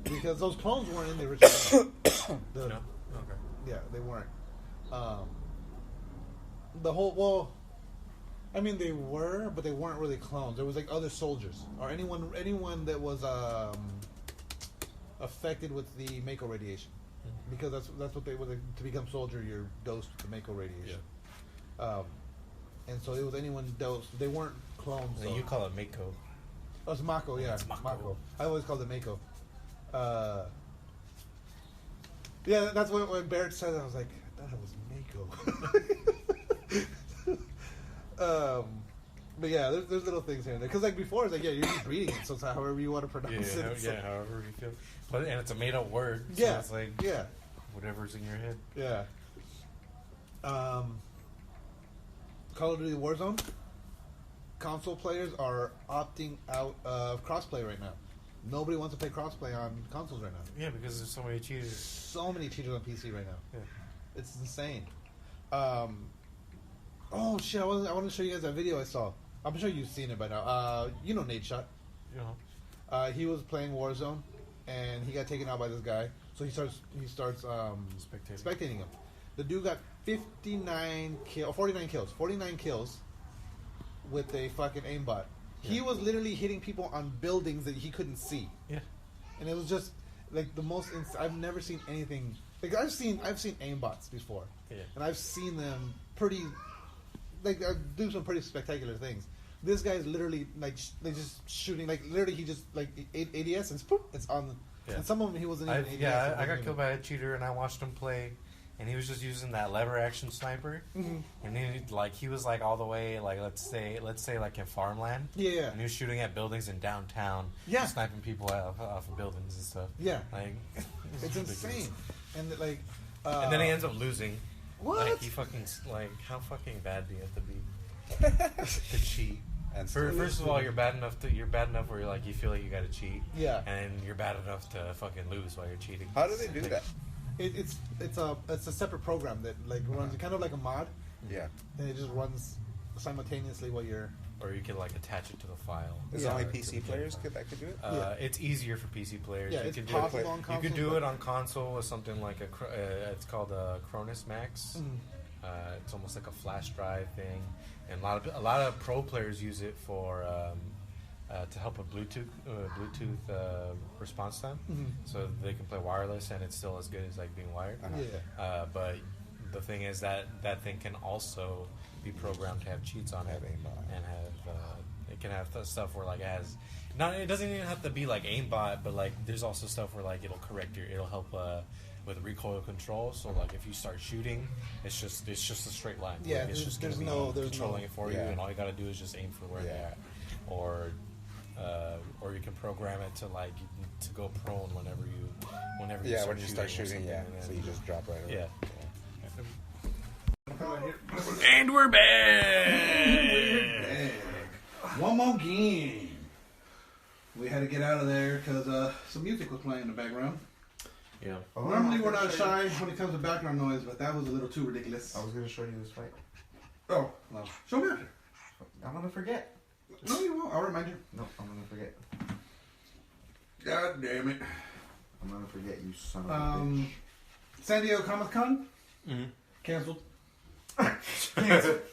because those clones weren't in the original game. No. Okay. Yeah, they weren't. The whole I mean, they were, but they weren't really clones. There was like other soldiers or anyone that was affected with the Mako radiation, because that's what they were. To become soldier, you're dosed with the Mako radiation. And so it was anyone dosed. They weren't clones. And though. you call it Mako. Oh, it's Mako, yeah. It's Mako. I always called it Mako. Yeah, that's what when Barrett said it, I was like, I thought it was Mako. But yeah, there's little things here and there. Because like before, it's like, yeah, you're just reading it, so it's however you want to pronounce it. It's like- however you feel. But and it's a made up word. So Yeah, it's like yeah, whatever's in your head. yeah. Call of Duty Warzone. Console players are opting out of crossplay right now. Nobody wants to play crossplay on consoles right now. Yeah, because there's so many cheaters. So many cheaters on PC right now. Yeah. It's insane. Oh shit! I want to show you guys that video I saw. I'm sure you've seen it by now. You know Nate Shot. You know. He was playing Warzone, and he got taken out by this guy. So he starts spectating him. The dude got 49 kills with a fucking aimbot. He was literally hitting people on buildings that he couldn't see. Yeah. And it was just like the most. I've never seen anything like I've seen aimbots before, Yeah. and I've seen them pretty do some pretty spectacular things. This guy's literally like they just shooting like literally he just like ADS and poof, it's on. Yeah. And some of them he wasn't even ADS. I got killed by a cheater, and I watched him play, and he was just using that lever action sniper, and he was like all the way like let's say like in farmland, Yeah. and he was shooting at buildings in downtown, Yeah. sniping people off of buildings and stuff. Yeah. Like It's ridiculous. insane. And like And then he ends up losing. What? Like he fucking how fucking bad do you have to be to cheat? And First of all, you're bad enough where you're like you feel like you got to cheat. Yeah. And you're bad enough to fucking lose while you're cheating. How do they do Like, that? it's a separate program that like runs kind of like a mod, Yeah. and it just runs simultaneously while you're or you can like attach it to the file. Is it only PC players that could do it? It's easier for PC players. Yeah, you it's can possible on you console, can do but- it on console with something like it's called a Cronus Max. It's almost like a flash drive thing, and a lot of pro players use it for to help with Bluetooth response time, so they can play wireless and it's still as good as like being wired. Yeah. But the thing is that thing can also be programmed to have cheats on it, and have it can have stuff where like it has it doesn't even have to be like aimbot, but like there's also stuff where like it'll help with recoil control. So like if you start shooting, it's just a straight line. Yeah, Like, it's just there's gonna no- be there's controlling no- it for you, and all you gotta do is just aim for where they're at, or you can program it to like to go prone whenever you When you start shooting, so you just drop right away. And we're back. One more game. We had to get out of there because some music was playing in the background. Yeah. Normally we're not shy when it comes to background noise, but that was a little too ridiculous. I was going to show you this fight. Oh, no. Show me after. I'm going to forget. No, you won't. I'll remind you. No, I'm going to forget. God damn it. I'm going to forget, you son of a bitch. San Diego Comic-Con? Canceled. Oh,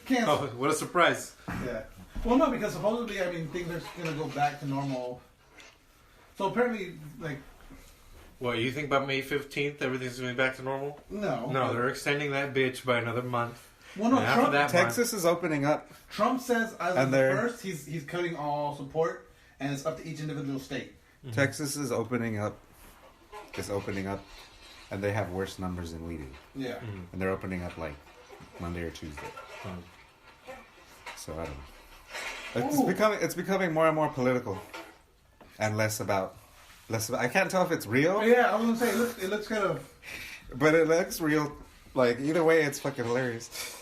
Canceled. what a surprise! Yeah. Well, no, because supposedly, I mean, things are going to go back to normal. So apparently, like, What, you think by May 15th everything's going to be back to normal? no. No, they're extending that bitch by another month. Well, no, And after Trump, that Texas is opening up. Trump says as of And the they're- first, he's cutting all support, and it's up to each individual state. Texas is opening up. It's opening up, and they have worse numbers than we do. Yeah. And they're opening up like Monday or Tuesday. So I don't know. It's becoming more and more political, and less about. I can't tell if it's real, Yeah, I was gonna say it looks kind of. but it looks real. Like either way, it's fucking hilarious.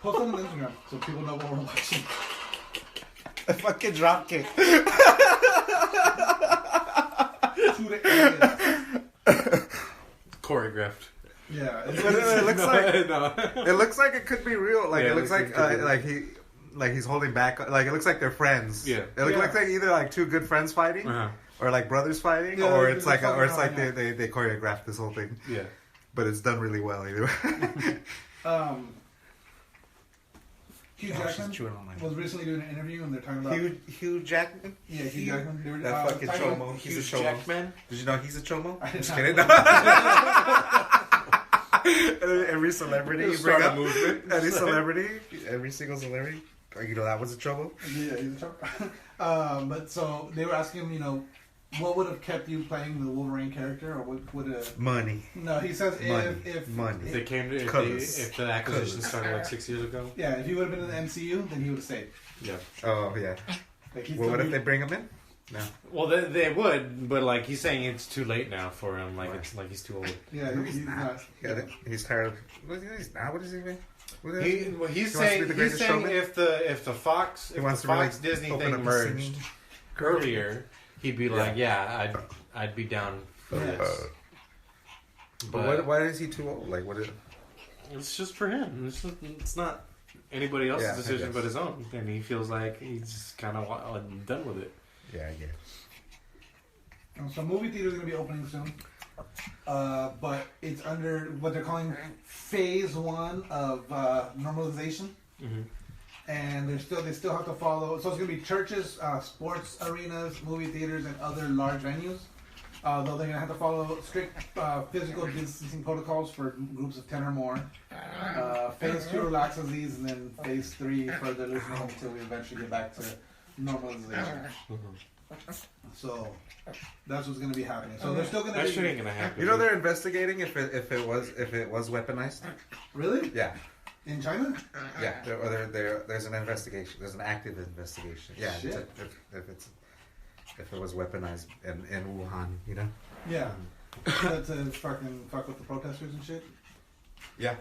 Post it on Instagram so people know what we're watching. A fucking drop kick. To the aliens. Choreographed. Yeah. It looks like No. it looks like it could be real. Like Yeah, it looks like he's holding back. Like it looks like they're friends. Yeah. It looks Yeah. like either like two good friends fighting, or like brothers fighting, Yeah, or they're it's like just they choreographed this whole thing. Yeah. But it's done really well either way. Hugh Jackman was recently doing an interview, and they're talking about Hugh Jackman. yeah, Hugh Jackman. They were, That fucking talking about- chomo. He's a Huge chomo. Jackman. Did you know he's a chomo? I did Just not kidding. know. Every celebrity you bring up, every single celebrity, you know that was a chomo. Yeah, he's a chomo. But so they were asking him, what would have kept you playing the Wolverine character, or what would have? Money. No, he says if Money. If they came to if the acquisition started like 6 years ago. yeah, if he would have been in the MCU, then he would have stayed. Yeah. Oh yeah. Like he's Well, what still if they bring him in? No. Well, they would, but like he's saying it's too late now for him. Like it's like he's too old. yeah, he's not. Yeah, he's tired of. He's not. What is he even? What is He's He wants to be saying the greatest showman? if the Fox Disney open thing up the merged singing. earlier, he'd be like, I'd be down for this. But why is he too old? Like what is? It's just for him. It's not anybody else's Yeah, I decision guess. but his own, and he feels like he's just kind of done with it. Yeah, I guess. So movie theaters are going to be opening soon, but it's under what they're calling phase 1 of normalization, and they still have to follow. So it's going to be churches, sports arenas, movie theaters, and other large venues. Though they're going to have to follow strict physical distancing protocols for groups of 10 or more. Phase 2 relaxes these, and then phase 3 further loosening until we eventually get back to normalization. So that's what's going to be happening. So they're still going to That be. shit ain't gonna happen. You know they're investigating if it was weaponized. Really? Yeah, In China? yeah. There's an investigation. There's an active investigation. Yeah, Shit. if it was weaponized in Wuhan, you know. Yeah. That's to fucking fuck with the protesters and shit. Yeah,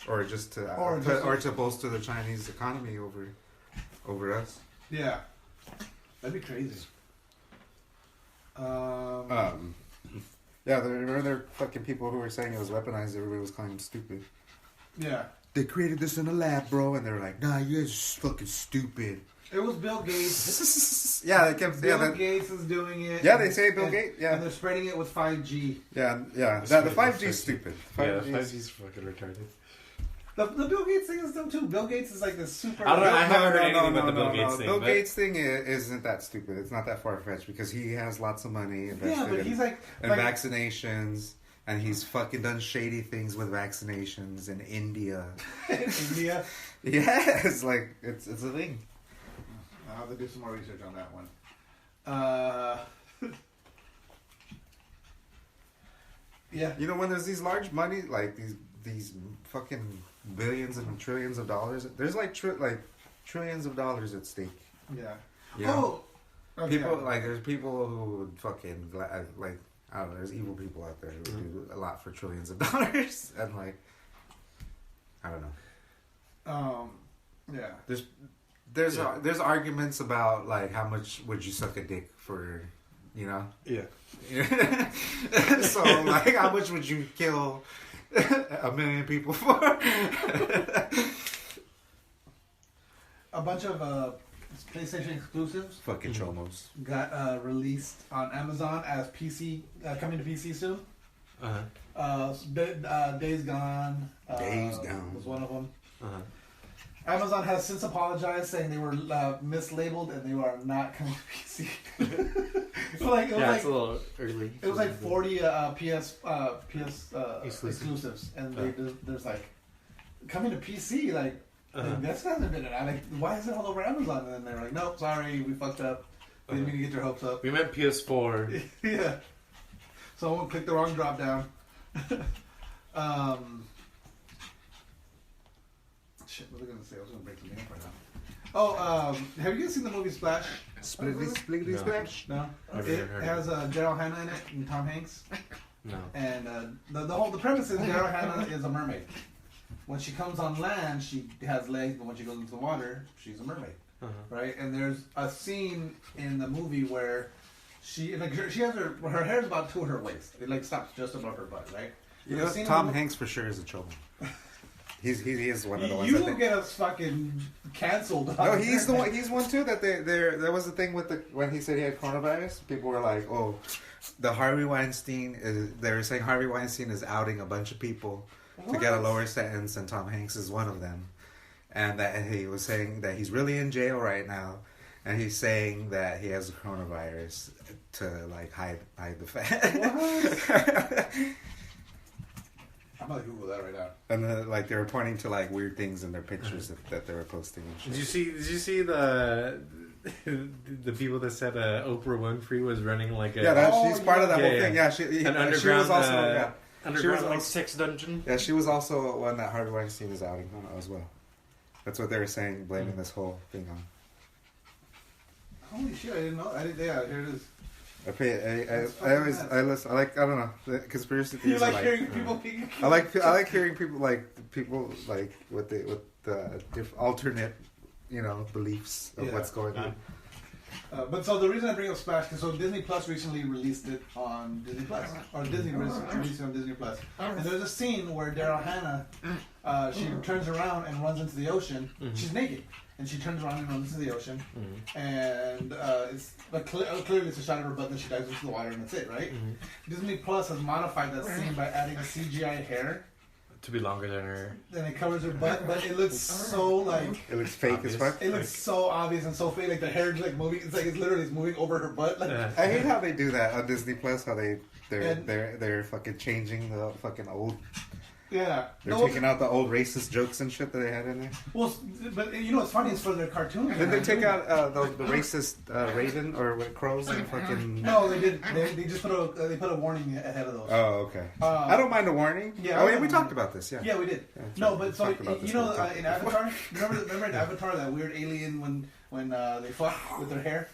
or just to Or to bolster the Chinese economy over us. Yeah. That'd be crazy. Yeah, remember there were fucking people who were saying it was weaponized. Everybody was calling them stupid. Yeah. they created this in a lab, bro. And they're like, nah, you guys are fucking stupid. It was Bill Gates. Yeah, they kept. Bill Gates is doing it. Yeah, they say Bill Gates. Yeah, and they're spreading it with 5G. Yeah. The 5G is stupid. 5G is fucking retarded. The Bill Gates thing is dumb too. Bill Gates is like this super. I haven't heard anything about the Bill Gates thing. Bill Gates thing isn't that stupid. It's not that far fetched because he has lots of money invested but he's like vaccinations, and he's fucking done shady things with vaccinations in India. India. Yeah, it's like it's a thing. I'll have to do some more research on that one. Yeah. You know, when there's these large money, like these fucking billions and trillions of dollars, there's like trillions of dollars at stake. Yeah. You know? Oh. People there's people who would fucking like I don't know. There's evil people out there who do a lot for trillions of dollars, and like I don't know. Yeah. There's arguments about like how much would you suck a dick for, you know? Yeah. So like how much would you kill 1 million people for? A bunch of PlayStation exclusives. Fucking chomos. Got released on Amazon as PC, coming to PC soon. Days Gone. Days Gone was one of them. Amazon has since apologized, saying they were mislabeled and they are not coming to PC. It's a little early. It was like 40 PS exclusives, and there's like coming to PC. Like this hasn't been an like. Why is it all over Amazon? And then they're like, nope, sorry, we fucked up. They didn't mean to get your hopes up. We meant PS4. Yeah. Someone clicked the wrong drop down. Shit, what was I gonna say? I was gonna break something up right now. Oh, have you guys seen the movie Splash? Spliggity splash? No. I've It never heard has Daryl Hannah in it and Tom Hanks. No. And the premise is Daryl Hannah is a mermaid. When she comes on land, she has legs, but when she goes into the water, she's a mermaid, right? And there's a scene in the movie where she has her hair is about to her waist. It like stops just above her butt, right? You know, Tom Hanks for sure is a trouble. He is one of the ones. You will get us fucking canceled. No, he's the one. He's one too. That there was a thing with when he said he had coronavirus. People were like, "Oh, the Harvey Weinstein." They were saying Harvey Weinstein is outing a bunch of people to get a lower sentence, and Tom Hanks is one of them. And that he was saying that he's really in jail right now, and he's saying that he has the coronavirus to like hide the fact. What? I'm gonna Google that right now. And then, like they were pointing to like weird things in their pictures that they were posting and shit. Did you see the people that said Oprah Winfrey was running like a she's part of that whole thing. Yeah, she underground she was also underground like sex dungeon. Yeah, she was also one that Harvey Weinstein is outing on as well. That's what they were saying, blaming this whole thing on. Holy shit! I didn't know. Yeah, here it is. I listen. I don't know the conspiracy theories. You like hearing people being I like hearing people like with the alternate, beliefs of what's going on. But so the reason I bring up Splash is so Disney Plus recently released it on Disney Plus, or Disney released it on Disney Plus. And there's a scene where Daryl Hannah, she turns around and runs into the ocean. She's naked. And she turns around and runs into the ocean, and clearly it's a shot of her butt, and then she dives into the water, and that's it, right? Disney Plus has modified that scene by adding a CGI hair to be longer than her. Then it covers her butt, but it looks so like it looks fake obvious. as fuck. It looks so obvious and so fake, like the hair is like moving. It's like it's literally moving over her butt. Like, I hate how they do that on Disney Plus. How they're fucking changing the fucking old. Yeah, they're taking out the old racist jokes and shit that they had in there. Well, but you know what's funny is for their cartoons. Did they take out the racist raven or crows and fucking? No, they did. They just put a warning ahead of those. Oh, okay. I don't mind a warning. Yeah. We talked about this. Yeah. Yeah, we did. Yeah, no, but so in Avatar, remember in Avatar that weird alien when they fuck with their hair.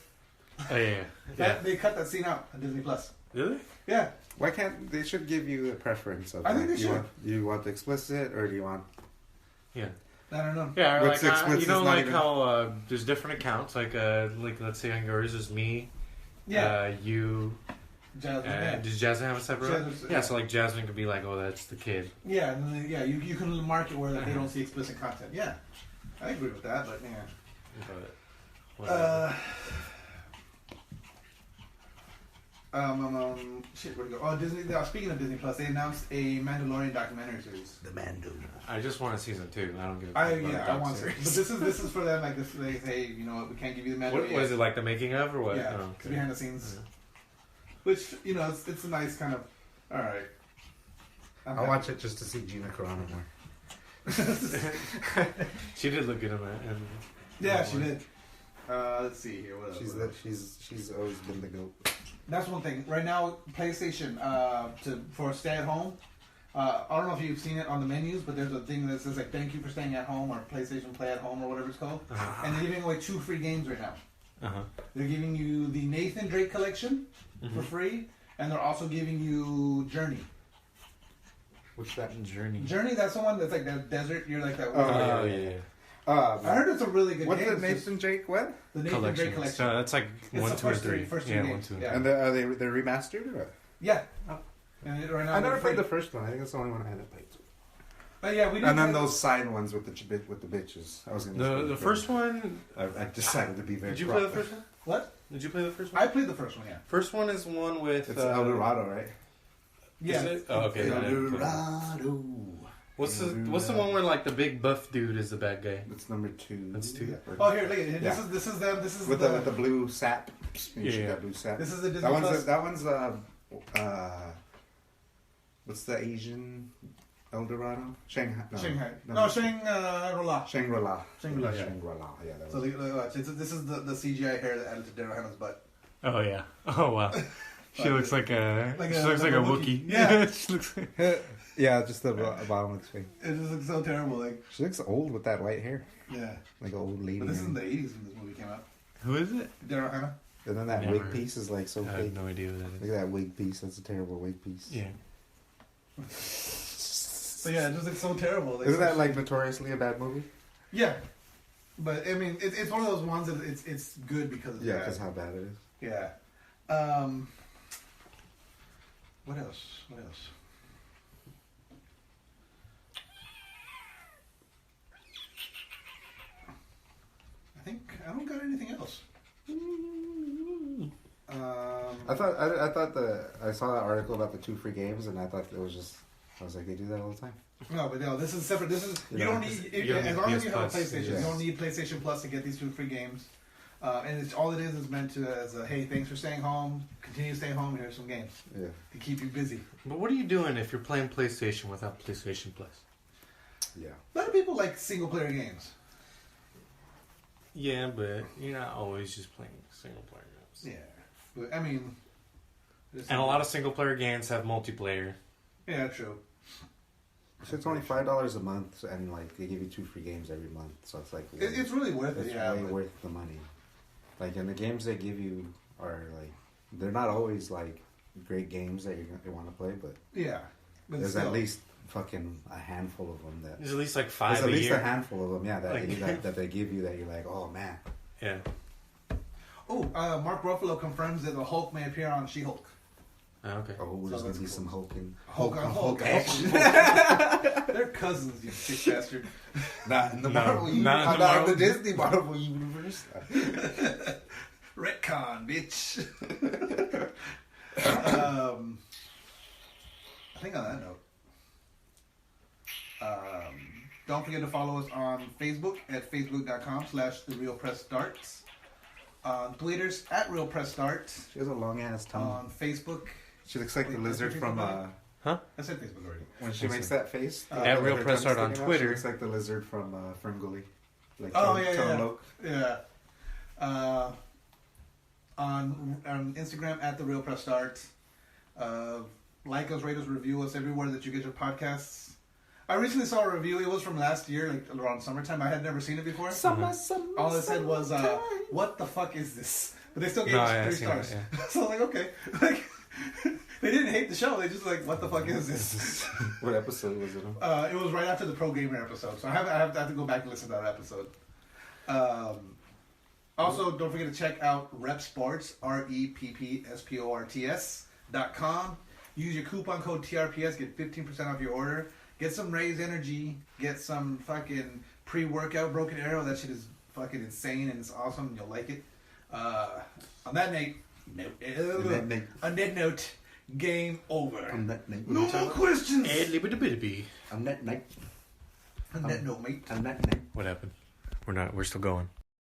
Oh yeah. They cut that scene out on Disney Plus. Really? Yeah. Why can't they should give you a preference of? I think they should. You want the explicit or do you want? Yeah. I don't know. Yeah, What's like explicit is not even- how there's different accounts. Like let's say on yours is me. Yeah. You, Jasmine. Yeah. Does Jasmine have a separate? Jasmine, Yeah, so like Jasmine could be like, oh, that's the kid. Yeah, and then, you can mark it where they don't see explicit content. Yeah, I agree with that, but yeah. But whatever. Shit, where'd it go? Oh, Disney. Speaking of Disney Plus, they announced a Mandalorian documentary series. The Mando. I just want a season 2. I don't give a fuck I about want series. to. But this is for them. Like this, they say, you know what, we can't give you the Mandalorian. What was it like? The making of or what? Yeah, Oh, it's behind the scenes. Yeah. Which it's a nice kind of. All right. I'll watch it just to see Gina Carano more. She did look good in that. And yeah, she did. Let's see here. What else? She's always been the goat. That's one thing. Right now, PlayStation for stay at home. I don't know if you've seen it on the menus, but there's a thing that says like "Thank you for staying at home" or PlayStation Play at Home or whatever it's called. And they're giving away 2 free games right now. They're giving you the Nathan Drake collection for free, and they're also giving you Journey. What's that in Journey? Journey, that's the one that's like that desert. You're like that. Oh yeah. I heard it's a really good what's game. the Nathan Drake? What? The Nathan Drake collection. So that's like It's 1, the 2, and first 3. first Yeah, 3 1, games. 2, and Yeah. 3. And they're remastered or what? Yeah. And right now I never they're played free. the first one. I think that's the only one I haven't played. But yeah, we didn't And then play- those side ones with the bitches. I was gonna. The first one. I decided to be very. Did you play the first one? What? Did you play the first one? I played the first one. Yeah. First one is one with. It's El Dorado, right? Yeah. Is it? Oh, okay. El I didn't play it. Dorado. What's the one where like the big buff dude is the bad guy? It's number 2. That's 2. Oh, here, look at it. Yeah. This is them. This is With the blue sap. You should Yeah. have blue sap. This is the Disney That Plus. one's what's the Asian El Dorado? Shanghai. Shanghai. No. No, Shangri-La. Shangri-La. Shangri-La, yeah. Shangri-La. Yeah, that So was. watch. This is the CGI hair that added to Daryl Hannah's butt. Oh yeah. Oh wow. She looks like a. Like she a- looks like like a a Wookiee. Wookiee. Yeah. She looks like. Yeah, just the bottom looks fake. It just looks so terrible. Like, She looks old with that white hair, yeah. like an old lady. But this is in man. the 80s when this movie came out. Who is it? Daryl Hannah. And then that Never. wig piece is like so I have fake. no idea what that Look is. at that wig piece. That's a terrible wig piece. Yeah. So yeah, it just looks so terrible. Like, Isn't that like notoriously a bad movie? Yeah. But I mean, it's one of those ones that it's good because of Yeah, that. because how bad it is. Yeah. What else? What else? I think I don't got anything else. I thought I saw that article about the 2 free games, and I thought it was just. I was like, they do that all the time. No, but no, this is separate. This is you Yeah. don't need You don't as need long as PS you have a Plus. PlayStation. Yes. You don't need PlayStation Plus to get these 2 free games. And it's all it is meant to as a hey, thanks for staying home. Continue to stay home. Here's some games Yeah. to keep you busy. But what are you doing if you're playing PlayStation without PlayStation Plus? Yeah. A lot of people like single player games. Yeah, but you're not always just playing single player games. Yeah, but I mean, And a lot of single player games have multiplayer. yeah, true. So it's only $5 a month, and like they give you 2 free games every month, so it's like It's really worth it. it's Yeah, way but- worth the money. Like, and the games they give you are like they're not always like great games that you want to play, but yeah. But there's still. at least fucking a handful of them that. There's at least like There's 5 at a least year. a handful of them, yeah, that, Like- that they give you that you're like, oh man. Yeah. Oh, Mark Ruffalo confirms that the Hulk may appear on She-Hulk. Okay. Oh, So there's gonna that's be cool. some hulking. Hulk on Hulk. action. They're cousins, you sick bastard. Not in the No, Marvel universe. not in the Not in Marvel- the Disney Marvel universe. Retcon, bitch. I think on that note, don't forget to follow us on Facebook at facebook.com/TheRealPressStarts. On Twitters at RealPressStart. She has a long ass tongue. On Facebook. She looks like the Wait, lizard that's from Facebook Huh? I said Facebook already. when she makes that face. At Real her Press tongue Art on sticking out, Twitter. She looks like the lizard from Ferngully. Like Oh, Tone- yeah, Tone yeah. Loc. Yeah. On Instagram at TheRealPressStart. Like us, rate us, review us everywhere that you get your podcasts. I recently saw a review. It was from last year, like around summertime. I had never seen it before. All it said was, "What the fuck is this?" But they still gave No, us yeah, 3 I've seen stars. that, So I was like, okay, like they didn't hate the show. They just like, "What the fuck is this?" What episode was it on? It was right after the Pro Gamer episode, so I have to go back and listen to that episode. Also, don't forget to check out Rep Sports, REPPSPORTS. GameOver.com. Use your coupon code TRPS, get 15% off your order. Get some Raise Energy. Get some fucking pre-workout Broken Arrow. That shit is fucking insane and it's awesome. You'll like it. On that note, game over. On that night. No more questions. On On that night. On that note, mate. On that night. What happened? We're still going.